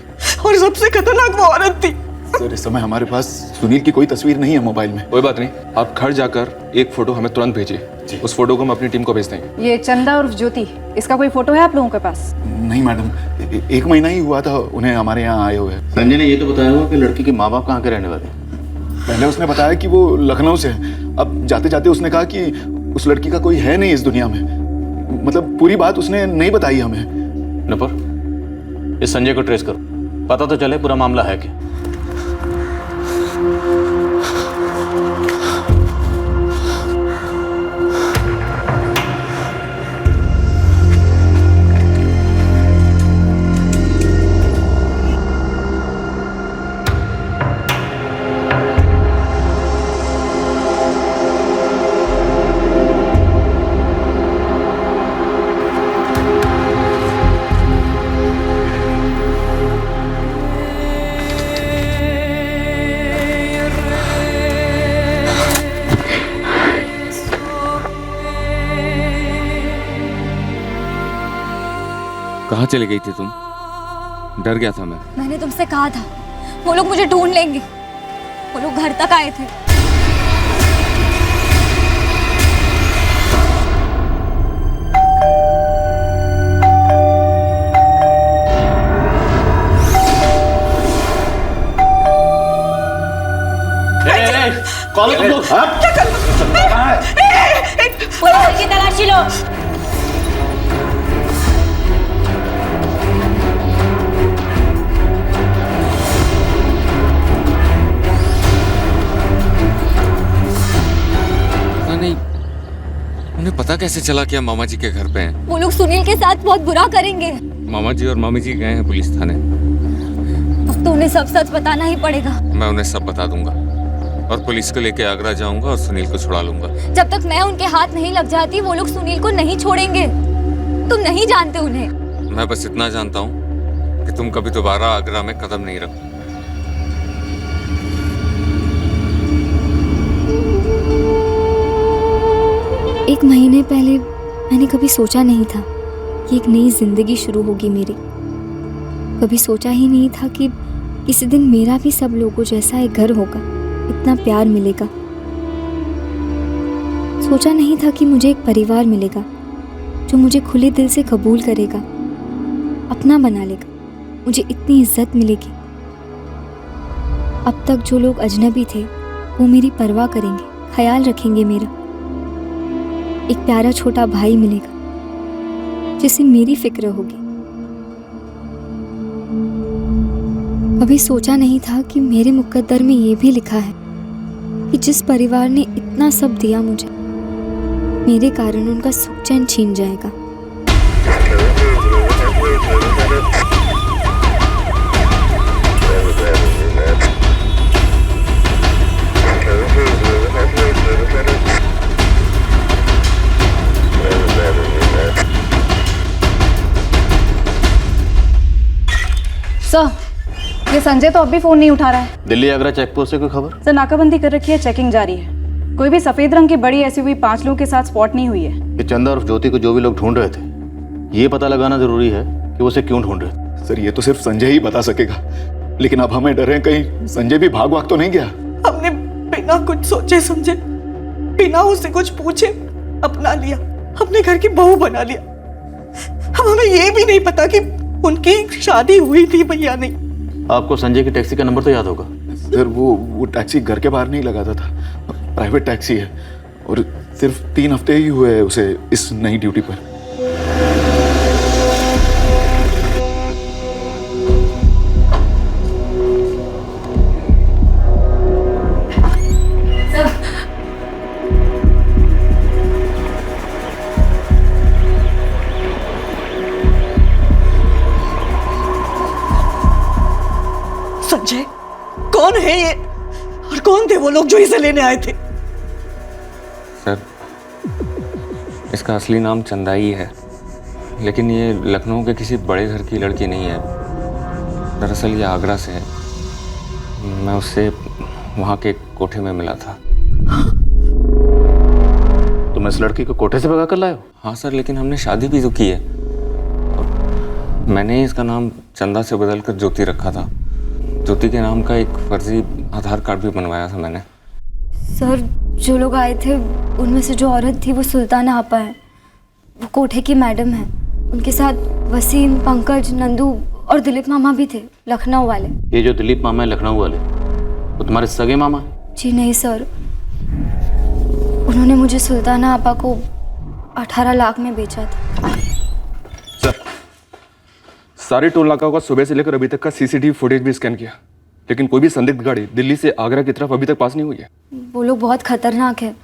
और सबसे खतरनाक वो औरत थी। सर, इस समय हमारे पास सुनील की कोई तस्वीर नहीं है मोबाइल में। कोई बात नहीं, आप घर जाकर एक फोटो हमें तुरंत भेजिए। उस फोटो को हम अपनी टीम को भेज देंगे। ये चंदा और ज्योति, इसका कोई फोटो है आप लोगों के पास? नहीं मैडम, 1 महीना ही हुआ था उन्हें हमारे यहाँ आए हुए। संजय ने ये तो बताया हुआ कि लड़की के माँ बाप कहाँ के रहने वाले हैं। पहले उसने बताया कि वो लखनऊ से है। अब जाते जाते उसने कहा कि उस लड़की का कोई है नहीं इस दुनिया में। मतलब पूरी बात उसने नहीं बताई हमें। नुपुर, इस संजय को ट्रेस करो, पता तो चले पूरा मामला है क्या। कहाँ चली गई थी तुम? डर गया था मैं। मैंने तुमसे कहा था वो लोग मुझे ढूंढ लेंगे। वो लोग घर तक आए थे। कौन है तुम लोग? पुलिस की तलाशी लो। नहीं, उन्हें पता कैसे चला कि हम मामा जी के घर पे हैं? वो लोग सुनील के साथ बहुत बुरा करेंगे। मामा जी और मामी जी गए हैं पुलिस थाने। अब तो उन्हें सब सच बताना ही पड़ेगा। मैं उन्हें सब बता दूंगा और पुलिस को लेके आगरा जाऊंगा और सुनील को छुड़ा लूंगा। जब तक मैं उनके हाथ नहीं लग जाती वो लोग सुनील को नहीं छोड़ेंगे। तुम नहीं जानते उन्हें। मैं बस इतना जानता हूँ कि तुम कभी दोबारा आगरा में कदम नहीं रखो। एक महीने पहले मैंने कभी सोचा नहीं था कि एक नई जिंदगी शुरू होगी मेरी। कभी सोचा ही नहीं था कि किसी दिन मेरा भी सब लोगों जैसा एक घर होगा, इतना प्यार मिलेगा। सोचा नहीं था कि मुझे एक परिवार मिलेगा जो मुझे खुले दिल से कबूल करेगा, अपना बना लेगा, मुझे इतनी इज्जत मिलेगी। अब तक जो लोग अजनबी थे वो मेरी परवाह करेंगे, ख्याल रखेंगे मेरा। एक प्यारा छोटा भाई मिलेगा जिसे मेरी फिक्र होगी। कभी सोचा नहीं था कि मेरे मुकद्दर में ये भी लिखा है कि जिस परिवार ने इतना सब दिया मुझे, मेरे कारण उनका सुख चैन छीन जाएगा। सर, ये संजय तो अब भी फोन नहीं उठा रहा है। दिल्ली आगरा चेक पोस्ट से कोई खबर? सर, नाकाबंदी कर रखी है, चेकिंग जारी है। कोई भी सफेद रंग की बड़ी एसयूवी 5 लोगों के साथ स्पॉट नहीं हुई है। कि चंदा और ज्योति को जो भी लोग ढूंढ रहे थे, ये पता लगाना जरूरी है कि वो उसे क्यों ढूंढ रहे थे। सर, ये तो सिर्फ संजय ही बता सकेगा, लेकिन अब हमें डर है कहीं संजय भी भाग तो नहीं गया। हमने बिना कुछ सोचे समझे, बिना उससे कुछ पूछे अपना लिया, अपने घर की बहू बना लिया। अब हमें ये भी नहीं पता कि उनकी शादी हुई थी भैया नहीं। आपको संजय की टैक्सी का नंबर तो याद होगा? सर, वो टैक्सी घर के बाहर नहीं लगाता था, प्राइवेट टैक्सी है और सिर्फ 3 हफ्ते ही हुए हैं उसे इस नई ड्यूटी पर। संजय कौन है ये और कौन थे वो लोग जो इसे लेने आए थे? सर, इसका असली नाम चंदा ही है, लेकिन ये लखनऊ के किसी बड़े घर की लड़की नहीं है। दरअसल ये आगरा से है। मैं उससे वहाँ के कोठे में मिला था। तुम इस लड़की को कोठे से भगा कर लाए हो? हाँ सर, लेकिन हमने शादी भी तो की है। और मैंने ही इसका नाम चंदा से बदल कर ज्योति रखा था। ज्योति के नाम का एक फर्जी आधार कार्ड भी बनवाया था मैंने। सर, जो लोग आए थे उनमें से जो औरत थी वो सुल्ताना आपा है। वो कोठे की मैडम है। उनके साथ वसीम, पंकज, नंदू और दिलीप मामा भी थे, लखनऊ वाले। ये जो दिलीप मामा है लखनऊ वाले, वो तुम्हारे सगे मामा है? जी नहीं सर, उन्होंने मुझे सुल्ताना आपा को 18 लाख में बेचा था। सर, सारे टोल नाकाओं का सुबह से लेकर अभी तक का सीसीटीवी फुटेज भी स्कैन किया, लेकिन कोई भी संदिग्ध गाड़ी दिल्ली से आगरा की तरफ अभी तक पास नहीं हुई है। वो लोग बहुत खतरनाक है,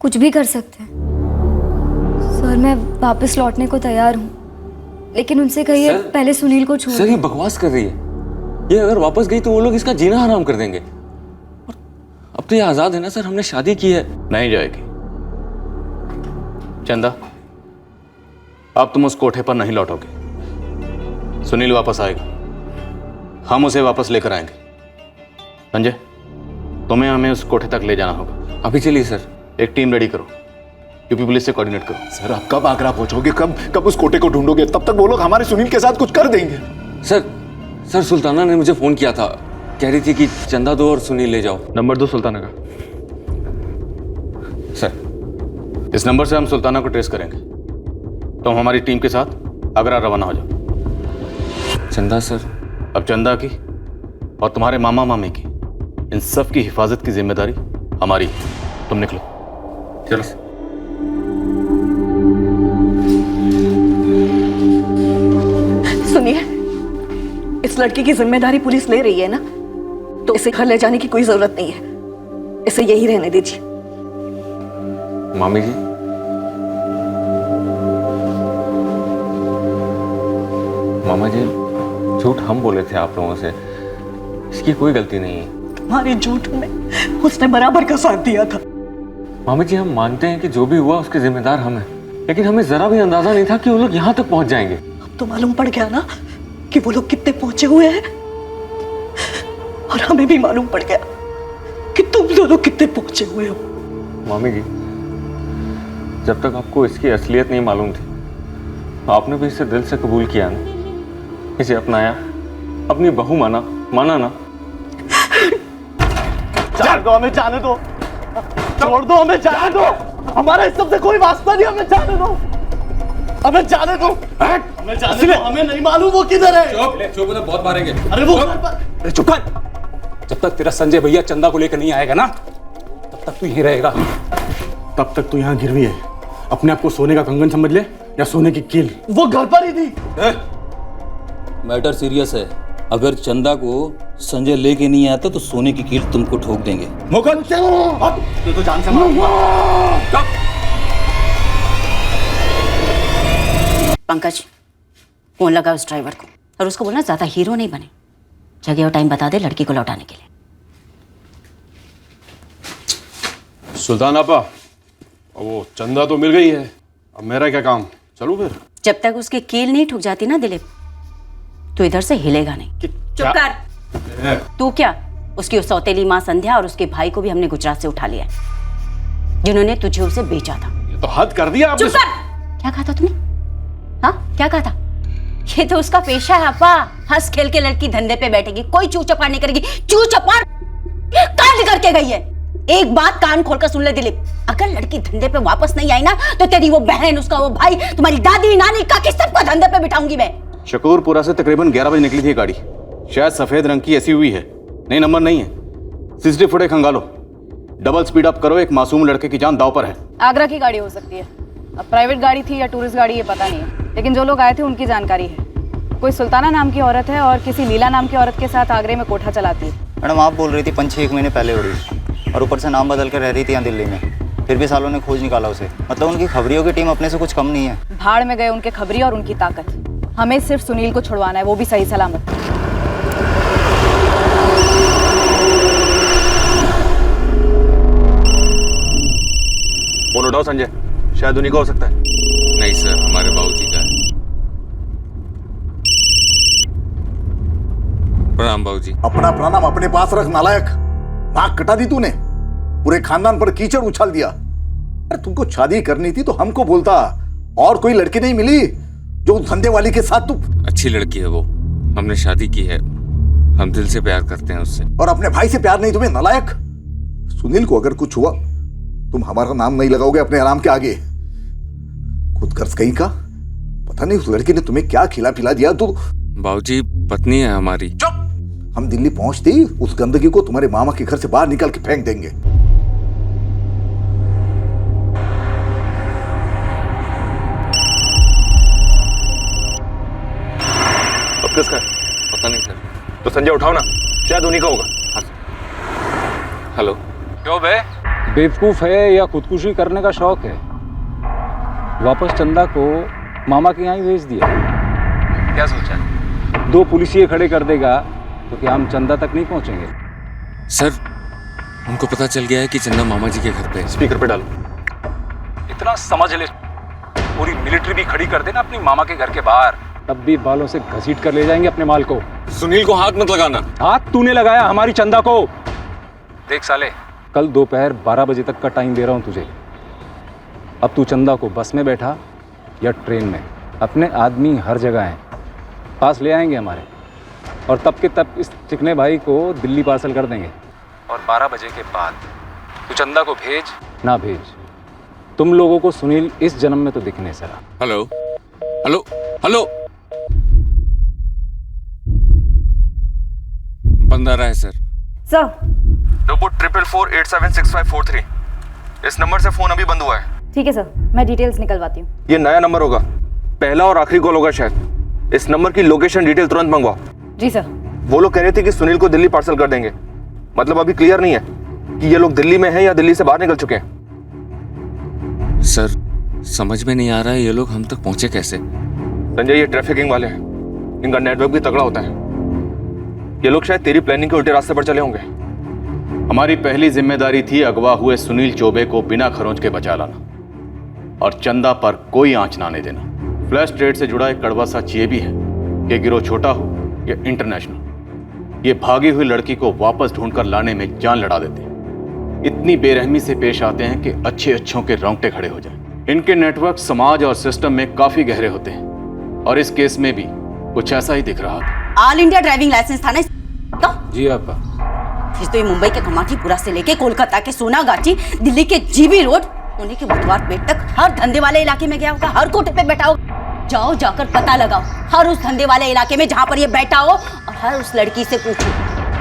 कुछ भी कर सकते हैं। सर मैं वापस लौटने को तैयार हूँ, लेकिन उनसे कहिए पहले सुनील को छोड़। सर ये बकवास कर रही है, ये अगर वापस गई तो वो लोग इसका जीना हराम कर देंगे। और अब तो ये आजाद है ना सर, हमने शादी की है। नहीं जाएगी चंदा, अब तुम उस कोठे पर नहीं लौटोगे। सुनील वापस आएगा, हम उसे वापस लेकर आएंगे। संजय, तुम्हें हमें उस कोठे तक ले जाना होगा। अभी चलिए सर। एक टीम रेडी करो, यूपी पुलिस से कोऑर्डिनेट करो। सर आप कब आगरा पहुंचोगे, कब उस कोटे को ढूंढोगे? तब तक वो लोग हमारे सुनील के साथ कुछ कर देंगे। सर सुल्ताना ने मुझे फोन किया था, कह रही थी कि चंदा दो और सुनील ले जाओ। नंबर दो सुल्ताना का। सर इस नंबर से हम सुल्ताना को ट्रेस करेंगे। तुम हमारी टीम के साथ आगरा रवाना हो जाओ। चंदा सर? अब चंदा की और तुम्हारे मामा मामी की, इन सब की हिफाजत की जिम्मेदारी हमारी है। तुम निकलो। चलो। सुनिए, इस लड़की की जिम्मेदारी पुलिस ले रही है ना, तो इसे घर ले जाने की कोई जरूरत नहीं है, इसे यही रहने दीजिए। मामी जी, मामा जी झूठ हम बोले थे आप लोगों से, इसकी कोई गलती नहीं है। तुम्हारी झूठ में उसने बराबर का साथ दिया था। मामी जी हम मानते हैं कि जो भी हुआ उसके जिम्मेदार हम हैं, लेकिन हमें जरा भी अंदाजा नहीं था कि वो लोग यहाँ तक पहुंच जाएंगे। अब तो मालूम पड़ गया ना कि वो लोग कितने पहुंचे हुए हैं, और हमें भी मालूम पड़ गया कि तुम दोनों कितने पहुंचे हुए हो। मामी जी जब तक आपको इसकी असलियत नहीं मालूम थी, आपने भी इसे दिल से कबूल किया ना, इसे अपनाया, अपनी बहू माना ना। छोड़ दो हमें, जाने दो, छोड़ दो हमें, जाने दो, हमारा इस सब से कोई वास्ता नहीं, हमें जाने दो, हमें जाने दो, हमें जाने दो, हमें नहीं मालूम वो किधर है। चुप बहुत मारेंगे। अरे वो चुप कर। जब तक तेरा संजय भैया चंदा को लेकर नहीं आएगा ना, तब तक तू यहीं रहेगा। तब तक तू यहाँ गिरवी है, अपने आप को सोने का कंगन समझ ले या सोने की कील। वो घर पर ही थी। मैटर सीरियस है, अगर चंदा को संजय लेके नहीं आता तो सोने की कील तुमको ठोक देंगे। मुकुंद तू तो जान से मार। पंकज, फोन लगा उस ड्राइवर को और उसको बोलना ज्यादा हीरो नहीं बने, जगह और टाइम बता दे लड़की को लौटाने के लिए। सुल्तान आपा, वो चंदा तो मिल गई है, अब मेरा क्या काम? चलूं फिर? जब तक उसकी कील नहीं ठुक जाती ना दिलीप, तो इधर से हिलेगा नहीं। चुप कर। तू क्या, उसकी उस सौतेली माँ संध्या और उसके भाई को भी हमने गुजरात से उठा लिया है, जिन्होंने तुझे उसे बेचा था। ये तो हद कर दिया आपने। चुप कर। क्या कहा था तुमने? हाँ क्या कहा था? ये तो उसका पेशा है अपा, हंस खेल के लड़की धंधे पे बैठेगी, कोई चू चपाड़ नहीं करेगी। चू चपाड़ कांड करके गई है। एक बात कान खोलकर सुन ले दिलीप, अगर लड़की धंधे पे वापस नहीं आई ना, तो तेरी वो बहन, उसका वो भाई, तुम्हारी दादी, नानी, काकी, सबको धंधे पे बिठाऊंगी मैं। शकूरपुरा से तकरीबन 11 बजे निकली थी गाड़ी, शायद सफेद रंग की एसयूवी है, नहीं नंबर नहीं है। सीसीटीवी फुटेज खंगालो, डबल स्पीड अप करो, एक मासूम लड़के की जान दांव पर है। आगरा की गाड़ी हो सकती है, अब प्राइवेट गाड़ी थी या टूरिस्ट गाड़ी ये पता नहीं है, लेकिन जो लोग आए थे उनकी जानकारी है। कोई सुल्ताना नाम की औरत है और किसी लीला नाम की औरत के साथ आगरे में कोठा चलाती है। मैडम आप बोल रही थी 5-6 महीने पहले हो रही थी, और ऊपर से नाम बदल कर रह रही थी यहाँ दिल्ली में, फिर भी सालों ने खोज निकाला उसे। मतलब उनकी खबरियों की टीम अपने से कुछ कम नहीं है। भाड़ में गए उनके खबरी और उनकी ताकत, हमें सिर्फ सुनील को छुड़वाना है, वो भी सही सलामत। फोन उठाओ संजय, शायद उन्हीं का हो सकता है। नहीं सर, हमारे बाबूजी का है। प्रणाम बाबूजी। अपना प्रणाम अपने पास रख नालायक, नाक कटा दी तूने, पूरे खानदान पर कीचड़ उछाल दिया। अरे तुमको शादी करनी थी तो हमको बोलता, और कोई लड़की नहीं मिली जो उस धंधे वाली के साथ। तू अच्छी लड़की है वो, हमने शादी की है, हम दिल से प्यार करते हैं उससे। और अपने भाई से प्यार नहीं तुम्हें नालायक? सुनील को अगर कुछ हुआ तुम हमारा नाम नहीं लगाओगे अपने आराम के आगे। खुद कर्ज कहीं का, पता नहीं उस लड़की ने तुम्हें क्या खिला पिला दिया। तो बाबूजी पत्नी है हमारी। हम दिल्ली पहुंचते ही उस गंदगी को तुम्हारे मामा के घर से बाहर निकाल के फेंक देंगे। किसका है? पता नहीं सर। तो संजय उठाओ ना, शायद उन्हीं का होगा। हेलो। क्यों बे? बेवकूफ है या खुदकुशी करने का शौक है? वापस चंदा को मामा के यहाँ ही भेज दिया। क्या सोचा? 2 पुलिसिये खड़े कर देगा तो क्या हम चंदा तक नहीं पहुंचेंगे? सर उनको पता चल गया है कि चंदा मामा जी के घर पे है। स्पीकर पे डालो। इतना समझ ले, पूरी मिलिट्री भी खड़ी कर देना अपनी मामा के घर के बाहर, तब भी बालों से घसीट कर ले जाएंगे अपने माल को। सुनील को हाथ मत लगाना। हाथ तूने लगाया हमारी चंदा को। देख साले, कल दोपहर 12 बजे तक का टाइम दे रहा हूं तुझे। अब तू चंदा को बस में बैठा या ट्रेन में, अपने आदमी हर जगह हैं, पास ले आएंगे हमारे, और तब के तब इस चिकने भाई को दिल्ली पार्सल कर देंगे। और 12 बजे के बाद तू चंदा को भेज ना भेज, तुम लोगों को सुनील इस जन्म में तो दिख नहीं सका। Hello hello hello. बंद आ रहा है सर। Sir report 444876543। इस नंबर से फोन अभी बंद हुआ है। ठीक है सर, मैं डिटेल्स निकलवाती हूँ। ये नया नंबर होगा, पहला और आखिरी कॉल होगा शायद। इस नंबर की लोकेशन डिटेल तुरंत मंगवाओ। जी सर। वो लोग कह रहे थे कि सुनील को दिल्ली पार्सल कर देंगे, मतलब अभी क्लियर नहीं है कि ये लोग दिल्ली में हैं या दिल्ली से बाहर निकल चुके हैं। सर समझ में नहीं आ रहा है ये लोग हम तक पहुंचे कैसे। संजय ये ट्रैफिकिंग वाले हैं, इनका नेटवर्क भी तगड़ा होता है। ये लोग शायद तेरी प्लानिंग के उल्टे रास्ते पर चले होंगे। हमारी पहली जिम्मेदारी थी अगवा हुए सुनील चौबे को बिना खरोंच के बचा लाना और चंदा पर कोई आंच ना आने देना। फ्लैश ट्रेड से जुड़ा एक कड़वा सच ये भी है कि गिरोह छोटा हो या इंटरनेशनल, ये भागी हुई लड़की को वापस ढूंढकर लाने में जान लड़ा देते हैं। इतनी बेरहमी से पेश आते हैं कि अच्छे अच्छों के रोंगटे खड़े हो जाएं। इनके नेटवर्क समाज और सिस्टम में काफी गहरे होते हैं और इस केस में भी कुछ ऐसा ही दिख रहा था। ऑल इंडिया ड्राइविंग लाइसेंस था ना तो? जी आपा। फिर तो ये मुंबई के कमाटीपुरा से लेके कोलकाता के सोनागाची, दिल्ली के जीबी रोड, पुणे के बुधवार पेट तक हर धंधे वाले इलाके में गया होगा, हर कोटे पे बैठा होगा। जाओ जाकर पता लगाओ हर उस धंधे वाले इलाके में जहां पर ये बैठा हो, और हर उस लड़की से पूछो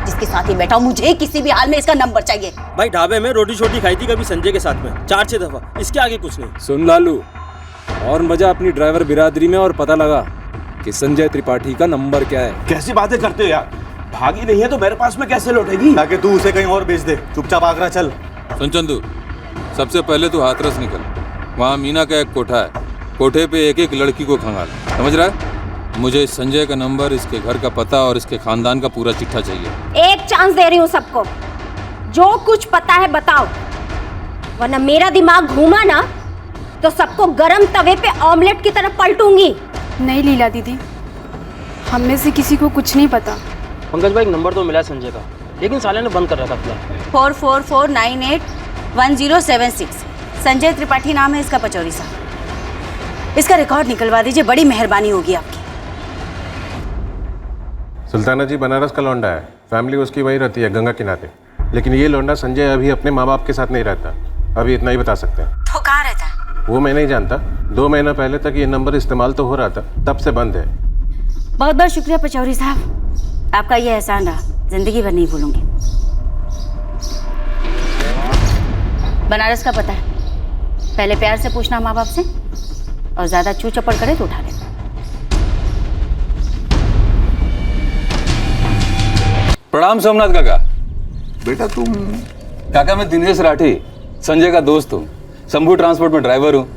जिसके साथ ये बैठा हो। मुझे किसी भी हाल में इसका नंबर चाहिए। भाई ढाबे में रोटी छोटी खाई थी कभी संजय के साथ में 4-6 दफा, इसके आगे कुछ नहीं। सुन लालू, और मजा अपनी ड्राइवर बिरादरी में और पता लगा कि संजय त्रिपाठी का नंबर क्या है। कैसी बातें करते हो यार, भागी नहीं है तो मेरे पास में कैसे लौटेगी? ताकि तू उसे कहीं और भेज दे, चुपचाप आगरा चल। सुन चंदू, सबसे पहले तू हाथरस निकल, वहाँ मीना का एक कोठा है, कोठे पे एक एक लड़की को खंगाल, समझ रहा है? मुझे इस संजय का नंबर, इसके घर का पता और इसके खानदान का पूरा चिट्ठा चाहिए। एक चांस दे रही हूँ सबको, जो कुछ पता है बताओ, वरना मेरा दिमाग घूमा ना तो सबको गरम तवे पे ऑमलेट की तरह पलटूंगी। नहीं लीला दीदी, हम में से किसी को कुछ नहीं पता। पंकज भाई नंबर तो मिला संजय का, लेकिन साले ने बंद कर रखा था। 4449811076 संजय त्रिपाठी नाम है इसका, पचौरी साहब। इसका रिकॉर्ड निकलवा दीजिए, बड़ी मेहरबानी होगी आपकी। सुल्ताना जी बनारस का लौंडा है, फैमिली उसकी वही रहती है गंगा किनारे, लेकिन ये लौंडा संजय अभी अपने माँ बाप के साथ नहीं रहता, अभी इतना ही बता सकते हैं। तो कहाँ रहता है? वो मैं नहीं जानता, 2 महीना पहले तक ये नंबर इस्तेमाल तो हो रहा था, तब से बंद है। बहुत बहुत शुक्रिया पचौरी साहब, आपका ये एहसान रहा, जिंदगी भर नहीं भूलूंगी। बनारस का पता है, पहले प्यार से पूछना माँ बाप से, और ज्यादा चू चपड़ करे तो उठा लेना। प्रणाम सोमनाथ काका। बेटा तुम? काका मैं दिनेश राठी, संजय का दोस्त हूँ, शंभू ट्रांसपोर्ट में ड्राइवर हूँ।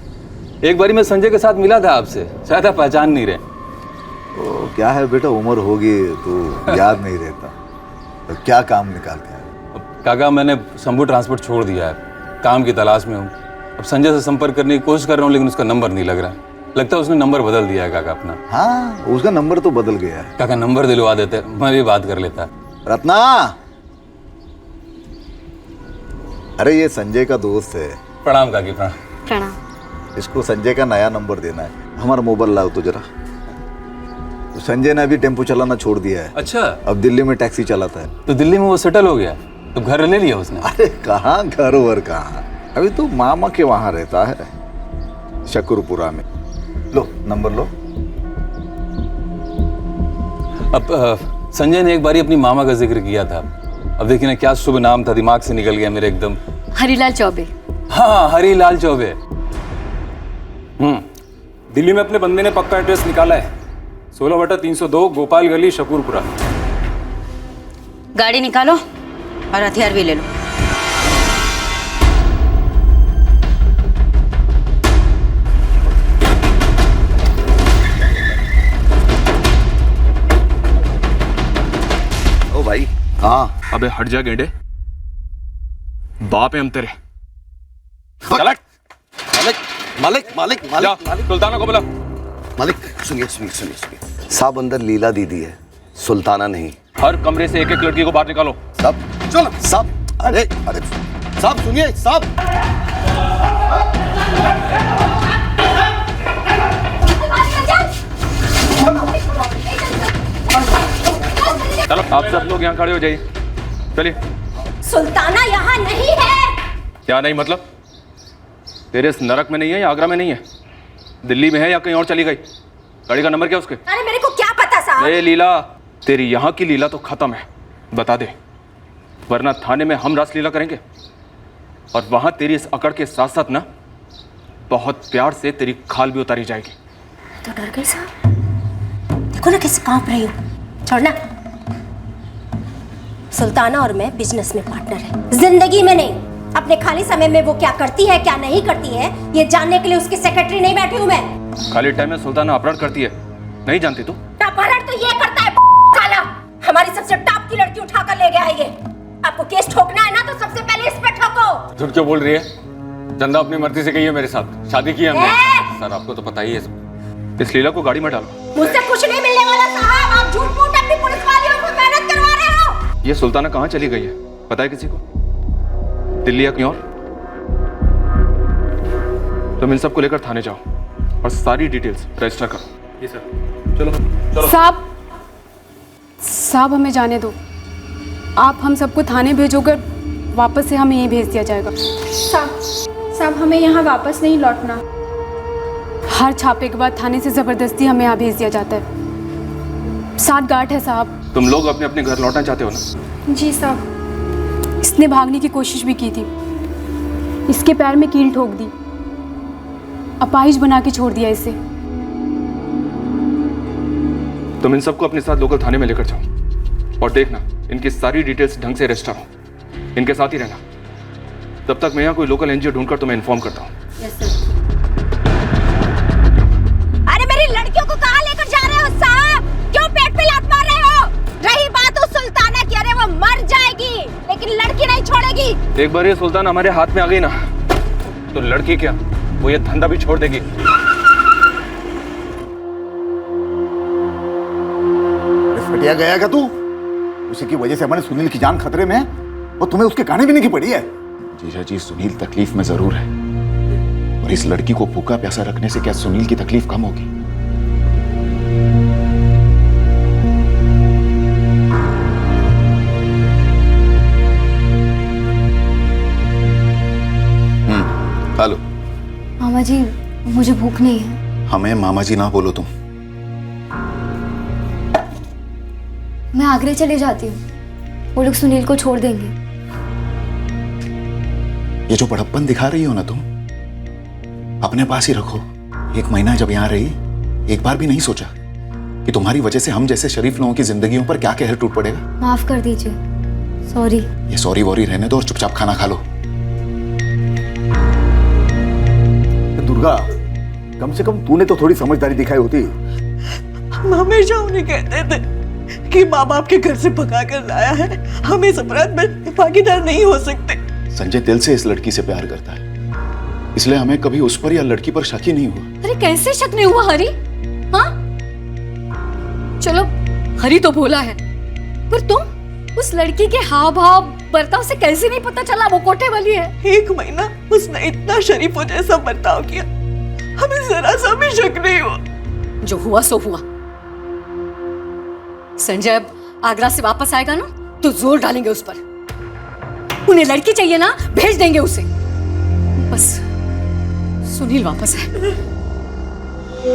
एक बारी मैं संजय के साथ मिला था आपसे, शायद आप पहचान नहीं रहे। तो क्या है बेटा, उम्र होगी तो याद नहीं रहता। तो क्या काम निकालते हैं? काका मैंने शंभू ट्रांसपोर्ट छोड़ दिया है, काम की तलाश में हूँ। अब संजय से संपर्क करने की कोशिश कर रहा हूँ, लेकिन उसका नंबर नहीं लग रहा। लगता है उसने नंबर बदल दिया है काका अपना। हाँ, उसका नंबर तो बदल गया है। काका नंबर दिलवा देते, मैं भी बात कर लेता। रत्ना, अरे ये संजय का दोस्त है। प्रणाम काकी। प्रणाम। इसको संजय का नया नंबर देना है। हमारा मोबाइल लाओ तो जरा। संजय ने अभी टेम्पो चलाना छोड़ दिया है। अच्छा, अब दिल्ली में टैक्सी चलाता है। तो दिल्ली में वो सेटल हो गया, तो घर ले लिया उसने? अरे कहाँ घर वर कहाँ, अभी तो मामा के वहां रहता है, शकरपुरा में। लो नंबर लो। अब संजय ने एक बारी अपनी मामा का जिक्र किया था, अब देखिए ना क्या शुभ नाम था, दिमाग से निकल गया मेरे एकदम। हरीलाल चौबे। हाँ, हरीलाल चौबे। दिल्ली में अपने बंदे ने पक्का एड्रेस निकाला है, 16/302 गोपाल गली शकूरपुरा। गाड़ी निकालो और हथियार भी ले लो। ओ भाई। हाँ। अबे हट जा गेंडे, बाप है हम तेरे। मालिक मालिक मालिक मालिक सुल्ताना को बुला। मालिक सुनिए सुनिए सुनिए सुनिए, साहब अंदर लीला दीदी है, सुल्ताना नहीं। हर कमरे से एक एक लड़की को बाहर निकालो। साहब चलो साहब। अरे अरे साहब सुनिए साहब। चलो आप सब लोग यहाँ खड़े हो जाइए, चलिए। सुल्ताना यहाँ नहीं है। क्या नहीं मतलब? तेरे इस नरक में नहीं है या आगरा में नहीं है? दिल्ली में है या कहीं और चली गई? गाड़ी का नंबर क्या उसके? अरे मेरे को क्या पता साहब। ए लीला, तेरी यहाँ की लीला तो खत्म है, बता दे, वरना थाने में हम रासलीला करेंगे और वहां तेरी इस अकड़ के साथ साथ ना बहुत प्यार से तेरी खाल भी उतारी जाएगी। तो डर गई साहब, देखो ना कैसे कांप रही हो। छोड़ना। सुल्ताना और मैं बिजनेस में पार्टनर है, जिंदगी में नहीं। अपने खाली समय में वो क्या करती है क्या नहीं करती है ये जानने के लिए उसकी सेक्रेटरी नहीं बैठी हूँ मैं। खाली टाइम में सुल्ताना अपहरण करती है, नहीं जानती तू? अपहरण तो ये करता है साला, हमारी सबसे टॉप की लड़की उठा कर ले गया है ये। आपको केस ठोकना है ना तो सबसे पहले इस पे ठोको। झूठ क्यों बोल रही है? चंदा अपनी मर्जी से गई है मेरे साथ, शादी की है हमने। सर आपको तो पता ही है सब। इस लीला को गाड़ी में डालो। मुझसे कुछ नहीं मिलने वाला साहब, आप झूठ मूठ अपनी पुलिस वालियों को मेहनत करवा रहे हो। ये सुल्ताना कहाँ चली गई है पता है किसी को? दिल्ली या कहीं और? तुम इन सबको लेकर थाने जाओ और सारी डिटेल्स रजिस्टर करो। जी सर। चलो चलो। साहब हमें जाने दो, आप हम सबको थाने भेजोगे, वापस से हमें यहीं भेज दिया जाएगा। साहब हमें यहाँ वापस नहीं लौटना। हर छापे के बाद थाने से जबरदस्ती हमें यहाँ भेज दिया जाता है। 7 गार्ड है साहब। तुम लोग अपने अपने घर लौटना चाहते हो ना? जी साहब। इसने भागने की कोशिश भी की थी, इसके पैर में कील ठोक दी, अपाहिज बना के छोड़ दिया इसे। तुम इन सबको अपने साथ लोकल थाने में लेकर जाओ और देखना इनकी सारी डिटेल्स ढंग से रजिस्टर हो, इनके साथ ही रहना। तब तक मैं यहाँ कोई लोकल एनजीओ ढूंढकर तुम्हें इन्फॉर्म करता हूँ। अरे मेरी लड़कियों को कहाँ लेकर जा रहे हो साहब? क्यों पेट पे लात मार रहे हो? रही बात उस सुल्ताना की, अरे वो मर जाएगी लेकिन लड़की नहीं छोड़ेगी। एक बार ये सुल्तान हमारे हाथ में आ गई ना तो लड़की क्या, वो ये धंधा भी छोड़ देगी। घटिया गया क्या तू? उसी की वजह से हमारे सुनील की जान खतरे में है और तुम्हें उसके गाने भी नहीं की पड़ी है। जीजा जी सुनील तकलीफ में जरूर है और इस लड़की को भूखा प्यासा रखने से क्या सुनील की तकलीफ कम होगी? हेलो मामा जी, मुझे भूख नहीं है। हमें मामा जी ना बोलो तुम। मैं आगरे चले जाती हूँ, वो लोग सुनील को छोड़ देंगे। ये जो बड़प्पन दिखा रही हो ना तुम, अपने पास ही रखो। 1 महीना जब यहाँ रही, एक बार भी नहीं सोचा कि तुम्हारी वजह से हम जैसे शरीफ लोगों की जिंदगियों पर क्या कहर टूट पड़ेगा। माफ कर दीजिए, सॉरी। ये सॉरी वॉरी रहने दो और चुपचाप खाना खा लो। दुर्गा, कम से कम तूने तो थोड़ी समझदारी दिखाई होती। हम हमेशा उन्हें कहते थे कि माँ बाप के घर से भगा कर लाया है, हम इस अपराध में भागीदार नहीं हो सकते। संजय दिल से इस लड़की से प्यार करता है, इसलिए हमें कभी उस पर या लड़की पर शक ही नहीं हुआ। अरे कैसे शक नहीं हुआ हरी? हाँ चलो हरी तो भोला है, पर तुम उस लड़की के हाव भाव बर्ताव से कैसे नहीं पता चला वो कोठे वाली है? 1 महीना उसने इतना शरीफों जैसा बर्ताव किया, हमें जरा सा भी शक नहीं हुआ। जो हुआ सो हुआ। संजय अब आगरा से वापस आएगा ना तो जोर डालेंगे उस पर। उन्हें लड़की चाहिए ना, भेज देंगे उसे, बस सुनील वापस आए।